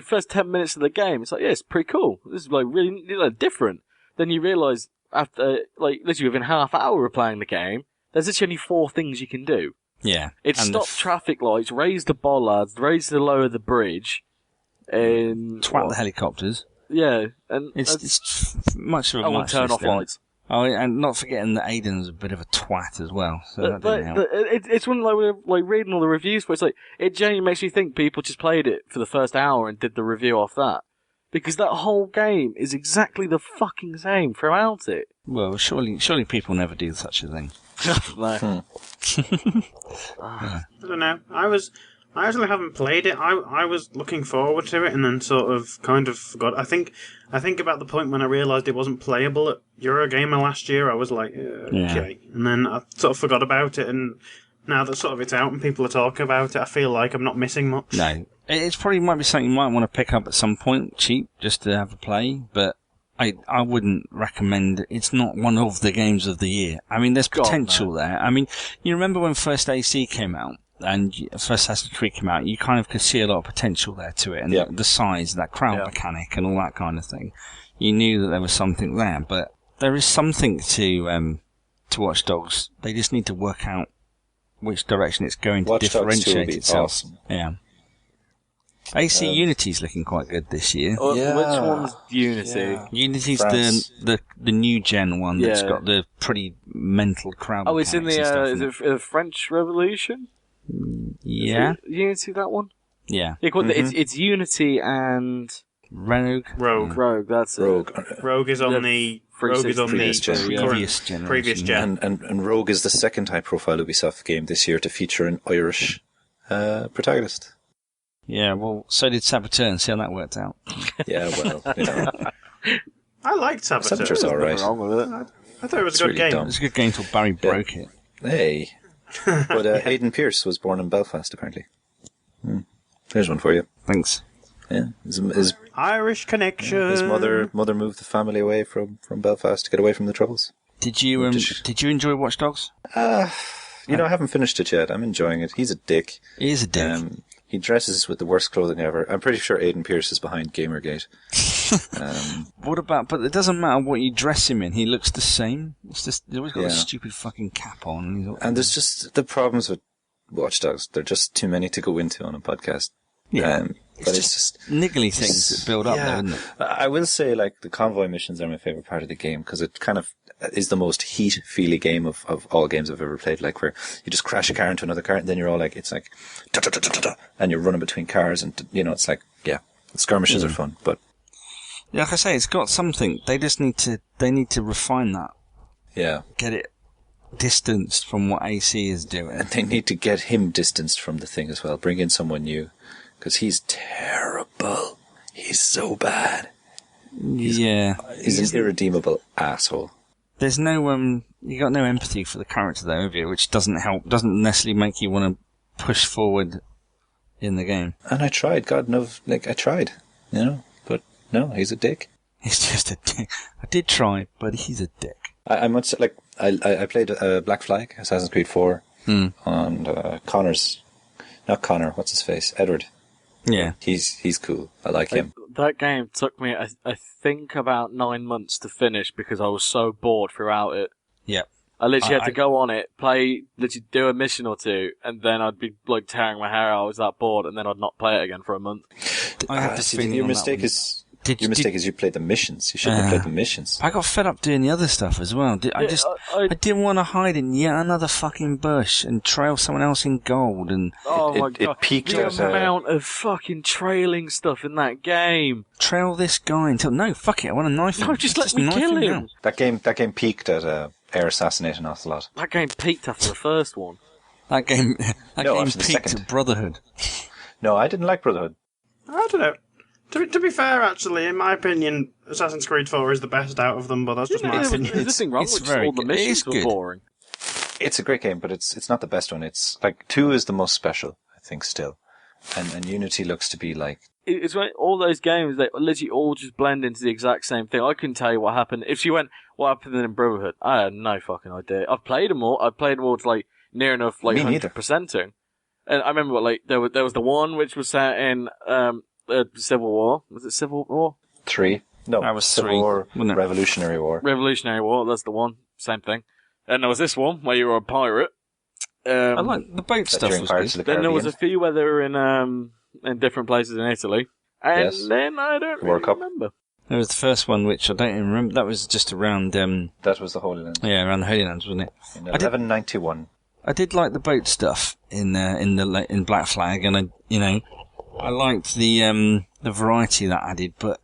first 10 minutes of the game. It's like, yeah, it's pretty cool. This is like really different. Then you realise after like literally within half hour of playing the game, there's actually only 4 things you can do. Yeah. It stopped traffic lights, raised the bollards, raised the lower the bridge, and twat the helicopters. Yeah, and it's much of a much turn off lights. Oh, and not forgetting that Aiden's a bit of a twat as well. So that didn't help. It's one like reading all the reviews, but it's like it genuinely makes you think people just played it for the first hour and did the review off that, because that whole game is exactly the fucking same throughout it. Well, surely people never do such a thing. No. I don't know. I actually haven't played it. I was looking forward to it, and then sort of kind of forgot. I think about the point when I realised it wasn't playable at Eurogamer last year. I was like, okay, and then I sort of forgot about it. And now that sort of it's out and people are talking about it, I feel like I'm not missing much. No, it's probably might be something you might want to pick up at some point, cheap, just to have a play. But I wouldn't recommend. It's not one of the games of the year. I mean, there's potential there. I mean, you remember when first AC came out and first Assassin's Creed came out, you kind of could see a lot of potential there to it, and the size, that crowd mechanic, and all that kind of thing. You knew that there was something there, but there is something to Watch Dogs. They just need to work out which direction it's going to differentiate itself. Awesome. Yeah. AC Unity's looking quite good this year. Which one's Unity? Yeah. Unity's the new gen one that's got the pretty mental crowd. Oh, it's in the is it French Revolution? Yeah. Unity, that one? Yeah. It's Unity and Rogue. That's Rogue. it. Rogue is on the previous gen. And Rogue is the second high-profile Ubisoft game this year to feature an Irish protagonist. Yeah, well, so did Saboteur, and see how that worked out. Yeah, well, you know. I liked Saboteur. Saboteur's alright. I thought it was a good game. Dumb. It was a good game till Barry broke it. Hey. But Hayden Pierce was born in Belfast, apparently. There's one for you. Thanks. Yeah, his Irish connection. His mother moved the family away from Belfast to get away from the Troubles. Did you enjoy Watch Dogs? I haven't finished it yet. I'm enjoying it. He's a dick. He is a dick. He dresses with the worst clothing ever. I'm pretty sure Aidan Pierce is behind Gamergate. What about? But it doesn't matter what you dress him in. He looks the same. It's just he's always got a stupid fucking cap on. And there's just the problems with Watch Dogs. They're just too many to go into on a podcast. Yeah. But it's just niggly things that build up, though, isn't it? I will say, like, the convoy missions are my favourite part of the game, because it kind of is the most heat-feely game of all games I've ever played, like, where you just crash a car into another car, and then you're all like, it's like, da-da-da-da-da, and you're running between cars, and, it's like, the skirmishes are fun, but... Yeah, like I say, it's got something. They just need to refine that. Yeah. Get it distanced from what AC is doing. And they need to get him distanced from the thing as well. Bring in someone new. Because he's terrible. He's so bad. He's an irredeemable asshole. There's no you got no empathy for the character though, have you? Which doesn't help. Doesn't necessarily make you want to push forward in the game. And I tried. God knows, I tried. But no, he's a dick. He's just a dick. I did try, but he's a dick. I must say, I played Black Flag, Assassin's Creed 4, on Connor's. Not Connor. What's his face? Edward. Yeah. He's cool. I like him. That game took me, I think, about 9 months to finish because I was so bored throughout it. Yep. I literally had to go on it, literally do a mission or two, and then I'd be tearing my hair out. I was that bored, and then I'd not play it again for a month. I have this feeling your mistake is you played the missions. You shouldn't have played the missions. I got fed up doing the other stuff as well. I didn't want to hide in yet another fucking bush and trail someone else in gold. And my god, it peaked the amount of fucking trailing stuff in that game. Trail this guy until fuck it, I want to knife him. No, just let me kill him. That game peaked at Air Assassinating Ocelot. That game peaked after the first one. That game peaked at Brotherhood. No, I didn't like Brotherhood. I don't know. To be fair, actually, in my opinion, Assassin's Creed 4 is the best out of them, but that's just my opinion. There's nothing wrong with all the missions were boring. It's a great game, but it's not the best one. It's 2 is the most special, I think, still. And Unity looks to be like... It's when all those games, they literally all just blend into the exact same thing. I couldn't tell you what happened. If she went, what happened in Brotherhood? I had no fucking idea. I've played them all. I've played them all to near enough 100%ing. And I remember there was the one which was set in Civil War. Was it Civil War? 3. No, that was Civil 3. War, Revolutionary War. Revolutionary War, that's the one. Same thing. And there was this one where you were a pirate. I like the boat stuff. Was good. Then there was a few where they were in different places in Italy. And then I don't really remember. There was the first one, which I don't even remember. That was just around... that was the Holy Land. Yeah, around the Holy Lands, wasn't it? In 1191. I did like the boat stuff in Black Flag, and I liked the variety that added, but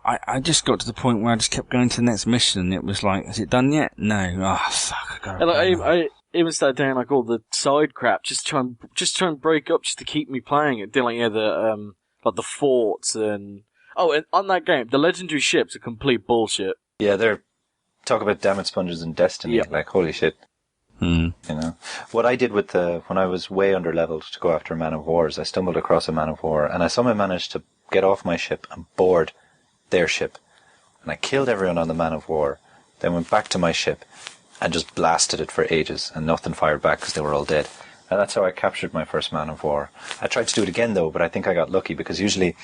I just got to the point where I just kept going to the next mission, and it was like, is it done yet? No. Oh fuck! I even started doing all the side crap, just try and break up, just to keep me playing it. Doing the forts and on that game, the legendary ships are complete bullshit. Yeah, they're talk about damage sponges in Destiny. Yeah. Holy shit. What I did when I was way under leveled to go after a man of war is I stumbled across a man of war, and I somehow managed to get off my ship and board their ship. and I killed everyone on the man of war, then went back to my ship and just blasted it for ages, and nothing fired back because they were all dead. And that's how I captured my first man of war. I tried to do it again though, but I think I got lucky, because usually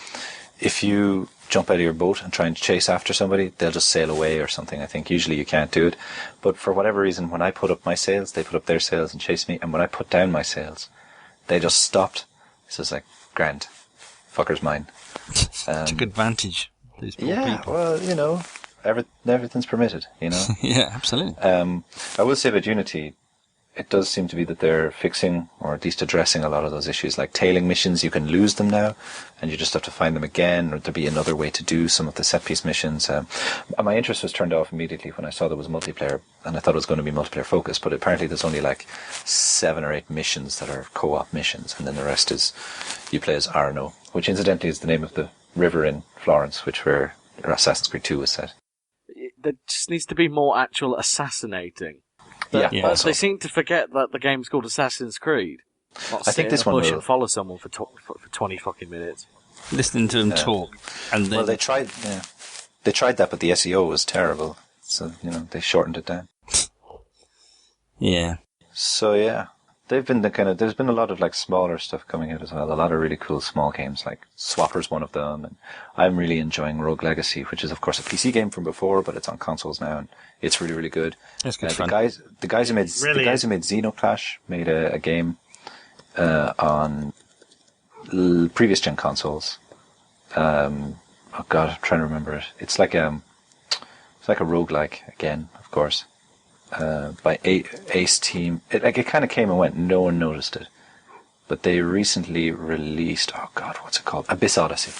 if you jump out of your boat and try and chase after somebody, they'll just sail away or something. I think usually you can't do it. But for whatever reason, when I put up my sails, they put up their sails and chased me. And when I put down my sails, they just stopped. So it's like, grand. Fucker's mine. Took advantage. These poor people. Well, you know, everything's permitted, you know. Yeah, absolutely. I will say about Unity, it does seem to be that they're fixing, or at least addressing, a lot of those issues. Like tailing missions, you can lose them now, and you just have to find them again, or there'll be another way to do some of the set-piece missions. My interest was turned off immediately when I saw there was multiplayer, and I thought it was going to be multiplayer focused, but apparently there's only like 7 or 8 missions that are co-op missions, and then the rest is you play as Arno, which incidentally is the name of the river in Florence, where Assassin's Creed 2 was set. There just needs to be more actual assassinating. But they seem to forget that the game's called Assassin's Creed. I think this one will and follow someone for 20 fucking minutes. Listening to them talk, and then they tried. Yeah, they tried that, but the SEO was terrible. So they shortened it down. Yeah. So yeah, they've been there's been a lot of like smaller stuff coming out as well. A lot of really cool small games, like Swapper's one of them, and I'm really enjoying Rogue Legacy, which is of course a PC game from before, but it's on consoles now, and it's really, really good. That's good fun. The guys who made Xenoclash made a game on previous gen consoles. Oh god, I'm trying to remember it. It's like a roguelike again, of course. By Ace Team. It kind of came and went. No one noticed it. But they recently released, oh god, what's it called? Abyss Odyssey.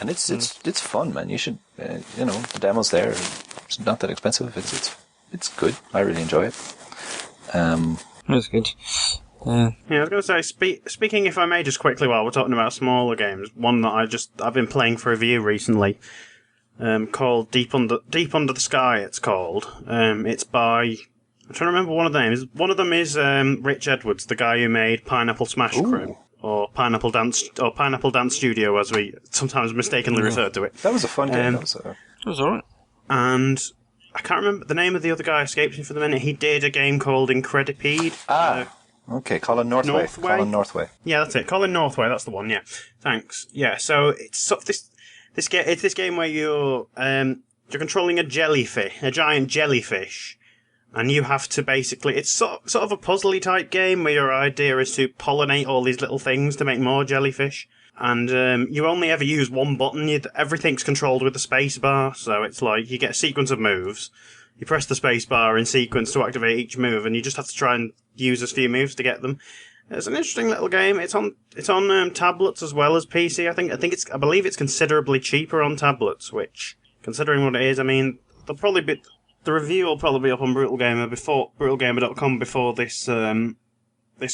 And it's fun, man. You should, the demo's there. It's not that expensive. It's good. I really enjoy it. That's good. Yeah, I was going to say, speaking, if I may, just quickly while we're talking about smaller games, one that I've been playing for review recently, called Deep Under the Sky. It's called. It's by, I'm trying to remember one of the names. One of them is Rich Edwards, the guy who made Pineapple Smash Crew, or Pineapple Dance Studio, as we sometimes mistakenly refer to it. That was a fun game. That was alright. And I can't remember the name of the other guy. Escapes me for the minute. He did a game called Incredipede. Okay, Colin Northway. Colin Northway. Yeah, that's it. Colin Northway. That's the one. Yeah, thanks. Yeah, so it's sort of this game where you're controlling a giant jellyfish, and you have to basically, it's sort of a puzzly type game where your idea is to pollinate all these little things to make more jellyfish, and you only ever use one button. Everything's controlled with the space bar, so it's like you get a sequence of moves. You press the space bar in sequence to activate each move, and you just have to try and use as few moves to get them. It's an interesting little game. It's on tablets as well as PC. I believe it's considerably cheaper on tablets, which, considering what it is, I mean, the review will probably be up on brutalgamer.com before this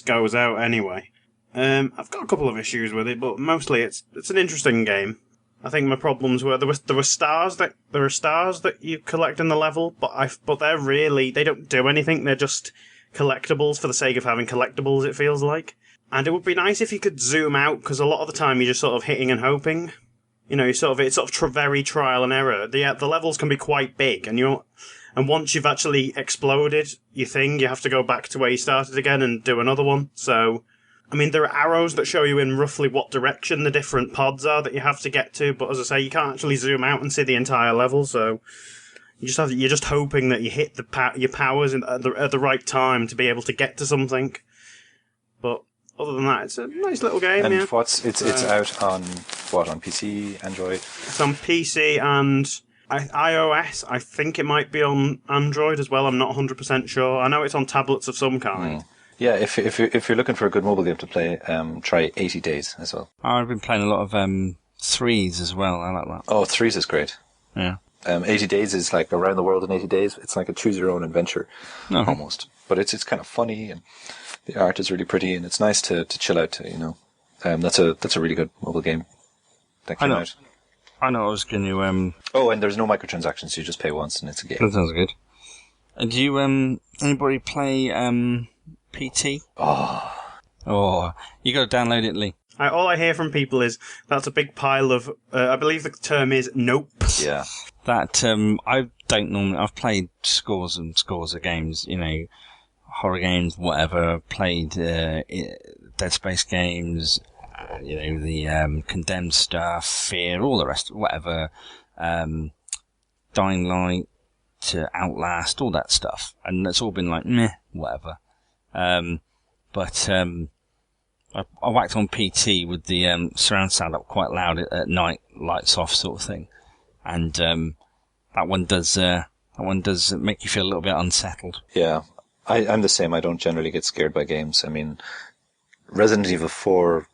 goes out anyway. I've got a couple of issues with it, but mostly it's an interesting game. I think my problems were there are stars that you collect in the level, but they don't do anything. They're just collectibles for the sake of having collectibles, it feels like. And it would be nice if you could zoom out, because a lot of the time you're just sort of hitting and hoping. It's sort of very trial and error. The levels can be quite big, and once you've actually exploded your thing, you have to go back to where you started again and do another one. So, I mean, there are arrows that show you in roughly what direction the different pods are that you have to get to, but as I say, you can't actually zoom out and see the entire level, so you're just hoping that you hit your powers at the right time to be able to get to something. But other than that, it's a nice little game. And yeah. It's out on what, on PC, Android? It's on PC and iOS. I think it might be on Android as well. I'm not 100% sure. I know it's on tablets of some kind. Yeah, if you're looking for a good mobile game to play, try 80 Days as well. I've been playing a lot of Threes as well. I like that. Oh, Threes is great. Yeah. 80 Days is like around the world in 80 days. It's like a choose your own adventure, almost. But it's kind of funny, and the art is really pretty, and it's nice to chill out to. That's a really good mobile game that came out. I know. I was going to. Oh, and there's no microtransactions. So you just pay once, and it's a game. That sounds good. Do you anybody play PT? Oh, you got to download it, Leigh. All I hear from people is that's a big pile of. I believe the term is nope. Yeah. That I don't normally. I've played scores and scores of games. You know, horror games, whatever. Played Dead Space games. You know, the Condemned stuff, Fear, all the rest, whatever. Dying Light, to Outlast, all that stuff, and it's all been like meh, whatever. But I whacked on PT with the surround sound up quite loud at night, lights off, sort of thing, and that one does make you feel a little bit unsettled. Yeah, I'm the same. I don't generally get scared by games. I mean, Resident Evil 4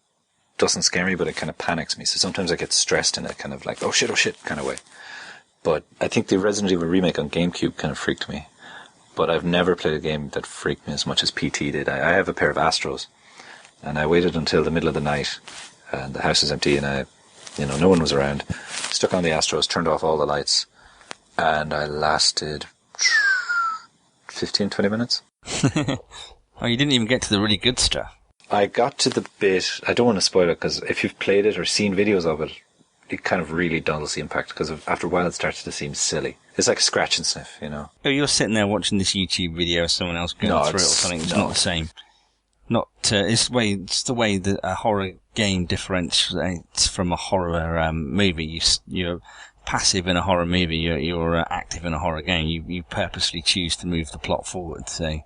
doesn't scare me, but it kind of panics me. So sometimes I get stressed in a kind of like, oh shit kind of way. But I think the Resident Evil remake on GameCube kind of freaked me. But I've never played a game that freaked me as much as PT did. I have a pair of Astros, and I waited until the middle of the night, and the house was empty, and no one was around. Stuck on the Astros, turned off all the lights, and I lasted 15, 20 minutes. Oh, you didn't even get to the really good stuff. I got to the bit, I don't want to spoil it, because if you've played it or seen videos of it, it kind of really dulls the impact, because after a while it starts to seem silly. It's like scratch and sniff, you know. Oh, you're sitting there watching this YouTube video of someone else going through it or something. It's not the same. It's the way that a horror game differentiates from a horror movie. You're passive in a horror movie. You're active in a horror game. You purposely choose to move the plot forward. So.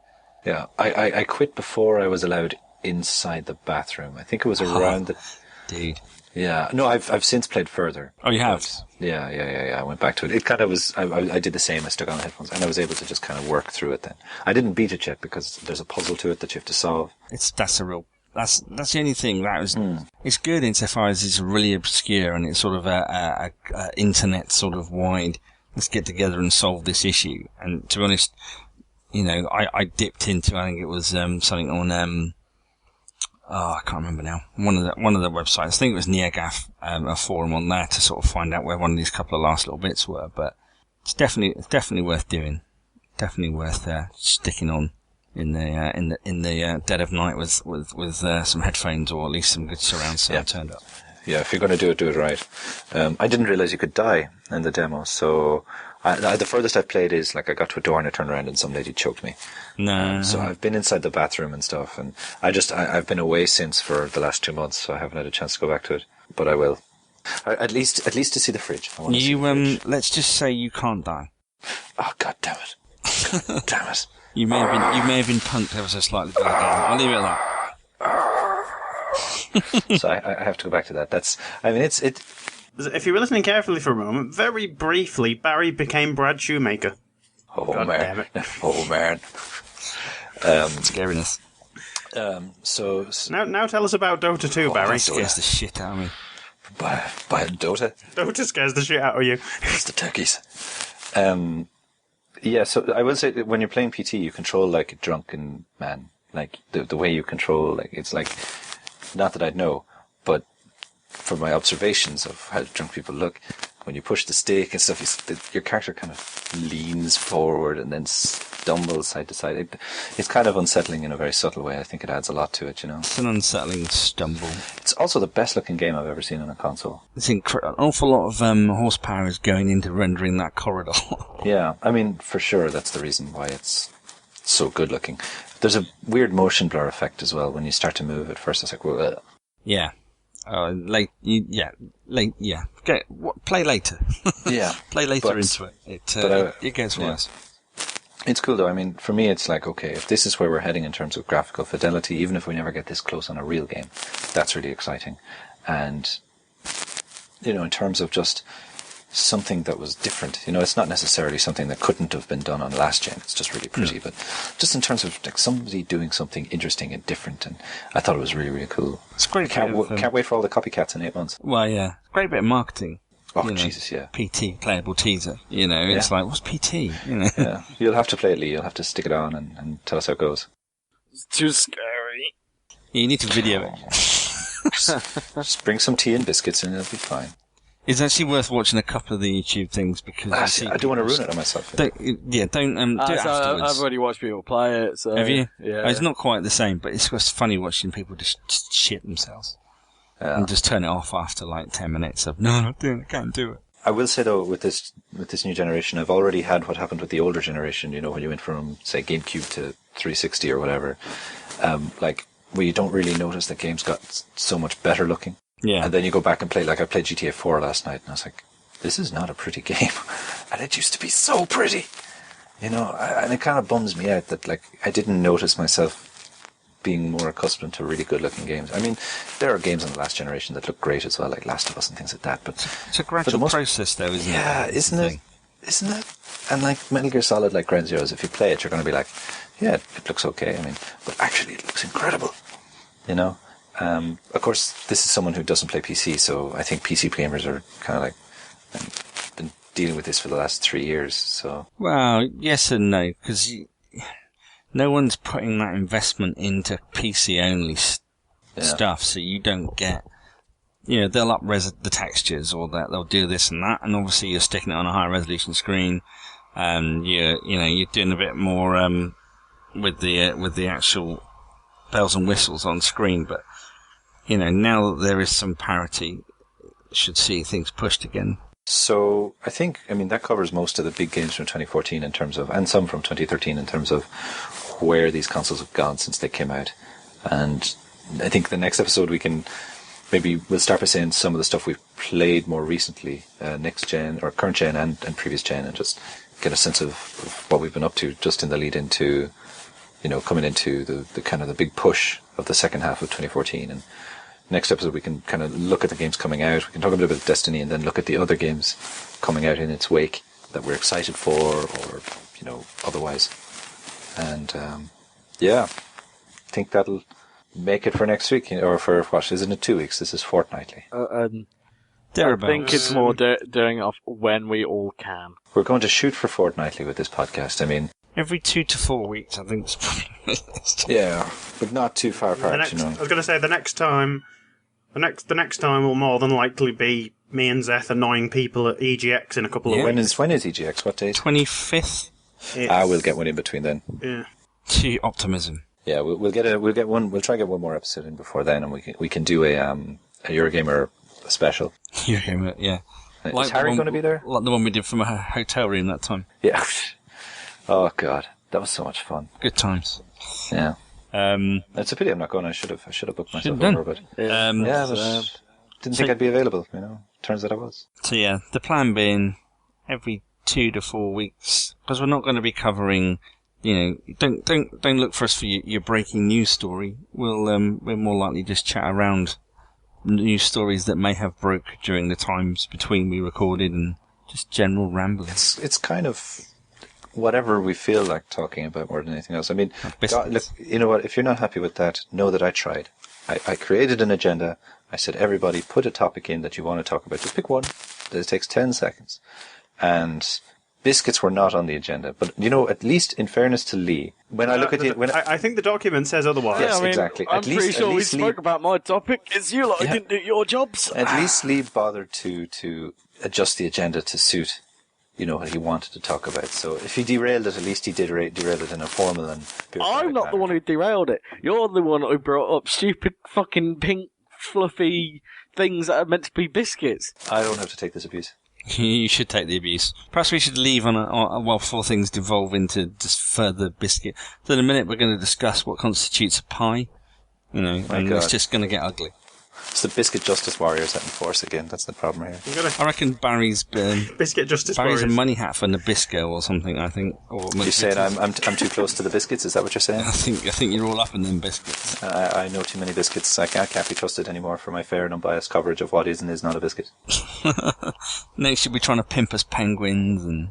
Yeah, I quit before I was allowed inside the bathroom. I think it was around the... Dude. Yeah, no, I've since played further. Oh, you have? Yeah. I went back to it. It kind of was. I did the same. I stuck on the headphones, and I was able to just kind of work through it. Then I didn't beat it yet because there's a puzzle to it that you have to solve. That's the only thing It's good insofar as it's really obscure and it's sort of a internet sort of wide. Let's get together and solve this issue. And to be honest, you know, I dipped into. I think it was something on. I can't remember now. One of the websites. I think it was NeoGAF, a forum on there to sort of find out where one of these couple of last little bits were. But it's definitely worth doing. Definitely worth sticking on in the dead of night with some headphones or at least some good surround sound turned up. Yeah, if you're going to do it right. I didn't realize you could die in the demo, so the furthest I've played is like I got to a door and I turned around and some lady choked me. No. So I've been inside the bathroom and stuff, and I've been away since for the last 2 months, so I haven't had a chance to go back to it, but I will. At least to see the fridge. I want to see the fridge. Let's just say you can't die. Oh, god damn it! God damn it! You may have been punked ever so slightly by the game. I'll leave it at that. So I have to go back to that. If you were listening carefully for a moment, very briefly, Barry became Brad Shoemaker. Oh, God man. damn it. Oh, man. Scariness. So Now tell us about Dota 2, Barry. That scares the shit out of me. By Dota. Dota scares the shit out of you. It's the turkeys. Yeah, so I will say that when you're playing PT, you control like a drunken man. Like, the way you control, like, it's like, not that I'd know, but from my observations of how drunk people look, when you push the stick and stuff, your character kind of leans forward and then stumbles side to side. It's kind of unsettling in a very subtle way. I think it adds a lot to it, you know. It's an unsettling stumble. It's also the best looking game I've ever seen on a console. It's an awful lot of horsepower is going into rendering that corridor. Yeah, I mean, for sure, that's the reason why it's so good looking. There's a weird motion blur effect as well when you start to move. At first, it's like, whoa. Yeah. Play later. Yeah. Play later into it. It gets worse. It's cool though. I mean, for me, it's like, okay, if this is where we're heading in terms of graphical fidelity, even if we never get this close on a real game, that's really exciting. And, you know, in terms of just something that was different, you know, it's not necessarily something that couldn't have been done on last gen. It's just really pretty, but just in terms of like somebody doing something interesting and different, and I thought it was really, really cool. It's great. Can't wait for all the copycats in 8 months. Well, yeah, great bit of marketing. Oh, Jesus, yeah. PT, playable teaser. You know, it's like, what's PT? You know. Yeah, you'll have to play it, Leigh. You'll have to stick it on and tell us how it goes. It's too scary. You need to video it. Just bring some tea and biscuits and it'll be fine. It's actually worth watching a couple of the YouTube things because I don't want to ruin it on myself. Don't do it afterwards. I've already watched people play it. So have you? Yeah. It's not quite the same, but it's just funny watching people just shit themselves. and just turn it off after like 10 minutes of, no, I'm not doing it, I can't do it. I will say though, with this new generation, I've already had what happened with the older generation. You know, when you went from say GameCube to 360 or whatever, like where you don't really notice that games got so much better looking. Yeah. And then you go back and play. Like I played GTA 4 last night, and I was like, this is not a pretty game, and it used to be so pretty. You know, and it kind of bums me out that like I didn't notice myself being more accustomed to really good-looking games. I mean, there are games in the last generation that look great as well, like Last of Us and things like that. But it's a gradual process, though, isn't it? Yeah, isn't it? Isn't it? And like Metal Gear Solid, like Ground Zeroes, if you play it, you're going to be like, yeah, it looks okay. I mean, but actually, it looks incredible. You know. Of course, this is someone who doesn't play PC, so I think PC gamers are kind of like been dealing with this for the last 3 years. So. Well, yes and no, because no one's putting that investment into PC-only stuff, so you don't get... You know, they'll up-res the textures, or that they'll do this and that, and obviously you're sticking it on a higher resolution screen, and you're doing a bit more with the actual bells and whistles on screen. But you know, now that there is some parity, should see things pushed again. So I think, I mean, that covers most of the big games from 2014 in terms of, and some from 2013 in terms of where these consoles have gone since they came out. And I think the next episode we'll start by saying some of the stuff we've played more recently, next gen or current gen and previous gen, and just get a sense of what we've been up to just in the lead into, you know, coming into the kind of the big push of the second half of 2014. And next episode we can kind of look at the games coming out. We can talk a bit about Destiny and then look at the other games coming out in its wake that we're excited for, or, you know, otherwise. And yeah, I think that'll make it for next week, or for what, isn't it 2 weeks? This is fortnightly. I think it's more doing off when we all can. We're going to shoot for fortnightly with this podcast. I mean, every 2 to 4 weeks, I think. It's probably yeah, but not too far apart. You know, I was going to say the next time will more than likely be me and Zeth annoying people at EGX in a couple of weeks. When is EGX? What date? 25th. We'll get one in between then. Yeah. To optimism. Yeah, we'll get one. We'll try to get one more episode in before then, and we can do a Eurogamer special. Eurogamer, yeah. Is Harry going to be there? Like the one we did from a hotel room that time. Yeah. Oh God, that was so much fun. Good times. Yeah. It's a pity I'm not going. I should have booked myself over, but didn't think I'd be available. You know, turns out I was. So yeah, the plan being every 2 to 4 weeks, because we're not going to be covering. You know, don't look for us for your breaking news story. We're more likely just chat around news stories that may have broke during the times between we recorded, and just general rambling. It's kind of whatever we feel like talking about more than anything else. I mean, God, look, you know what? If you're not happy with that, know that I tried. I created an agenda. I said, everybody put a topic in that you want to talk about. Just pick one. It takes 10 seconds. And biscuits were not on the agenda. But, you know, at least in fairness to Leigh, when I look at it... I think the document says otherwise. Yes, exactly. I'm pretty sure we spoke about my topic. It's you lot who didn't do your jobs. At least Leigh bothered to adjust the agenda to suit, you know, what he wanted to talk about. So if he derailed it, at least he derailed it in a formal and... I'm not the one who derailed it. You're the one who brought up stupid fucking pink fluffy things that are meant to be biscuits. I don't have to take this abuse. You should take the abuse. Perhaps we should leave while before things devolve into just further biscuit. So in a minute we're going to discuss what constitutes a pie. You know, and it's just going to get ugly. It's the Biscuit Justice Warriors that enforce again. That's the problem here. I reckon Barry's Biscuit Justice Barry's Warriors. a money hat for Nabisco or something. I think. Or you're saying I'm too close to the biscuits? Is that what you're saying? I think you're all up in them biscuits. I know too many biscuits. I can't be trusted anymore for my fair and unbiased coverage of what is and is not a biscuit. Next, you'll be trying to pimp us penguins, and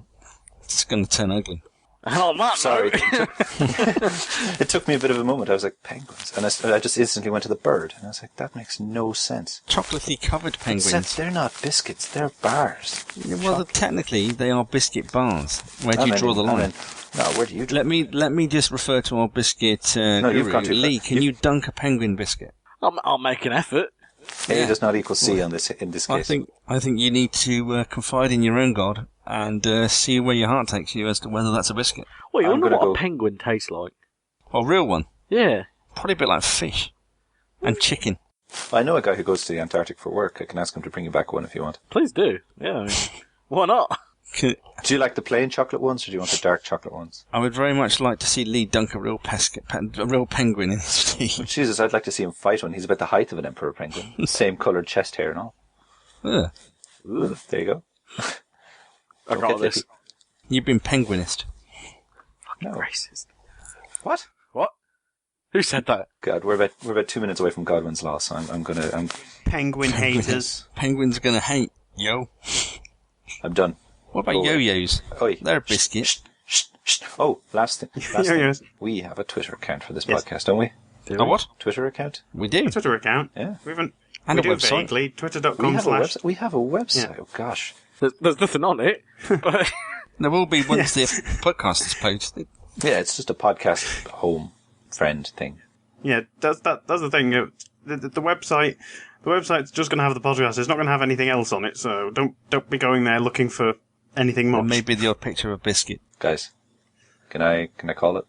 it's going to turn ugly. Oh, Matt, sorry. It took me a bit of a moment. I was like, penguins. And I just instantly went to the bird. And I was like, that makes no sense. Chocolatey covered penguins. Except they're not biscuits, they're bars. Yeah, well, technically, they are biscuit bars. Where do you draw the line? Where do you draw? Let me just refer to our biscuit guru. Leigh, can you dunk a penguin biscuit? I'll make an effort. A does not equal C in this case. I think you need to confide in your own god and see where your heart takes you as to whether that's a biscuit. Well, you wonder what a penguin tastes like. Well, a real one. Yeah. Probably a bit like fish and chicken. I know a guy who goes to the Antarctic for work. I can ask him to bring you back one if you want. Please do. Yeah, I mean, why not? Do you like the plain chocolate ones, or do you want the dark chocolate ones? I would very much like to see Leigh dunk a real penguin in his tea. Jesus, I'd like to see him fight one. He's about the height of an emperor penguin. Same coloured chest hair and all. Ugh. Ooh, there you go. I got this. You've been penguinist. No. Racist. What? What? Who said that? God, we're about 2 minutes away from Godwin's Law, so I'm Penguin haters. Penguins are gonna hate, yo. I'm done. What about Go away. yo-yos? Oi. They're a biscuit. Shh. Oh, last thing. Yo-yos. We have a Twitter account for this Yes. podcast, don't we? Oh, what? Twitter account? We do. Twitter account. Yeah. We haven't. And we a do website. vaguely. Twitter.com / We have a website. Yeah. Oh, gosh. There's nothing on it. But There will be once the podcast is posted. Yeah, it's just a podcast home friend thing. Yeah, that's the thing. The website. The website's just going to have the podcast. It's not going to have anything else on it. So don't be going there looking for anything much. Or maybe the odd picture of a biscuit. Guys, can I call it?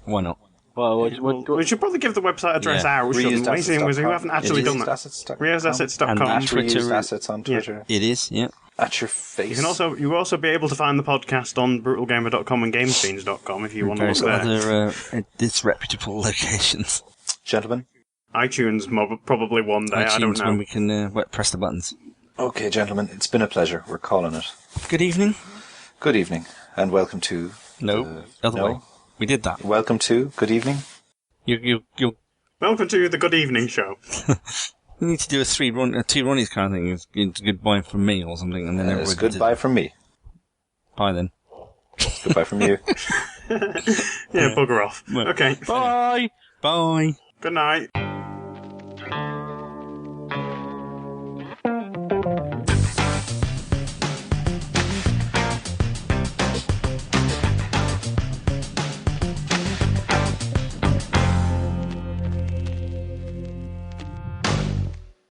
Why not? well, We should probably give the website address Yeah. out, shouldn't we? Seeing as we haven't actually done that. Reusedassets.com. Reusedassets.com. And Twitter- Reused assets on Twitter. It is, yeah. At your face. You will also be able to find the podcast on brutalgamer.com and gamesfiends.com if you want to look Various there. other disreputable locations. Gentlemen. iTunes probably one day. I don't iTunes know. when we can press the buttons. Okay, gentlemen, it's been a pleasure. We're calling it. Good evening. Good evening, and welcome to... No, other no. way. We did that. Welcome to Good Evening. You Welcome to the Good Evening Show. we need to do a two Ronnies kind of thing. It's goodbye from me or something, and then It's everybody goodbye from me. Bye then. Goodbye from you. Yeah, bugger off. Well- Okay. bye. Bye. Good night.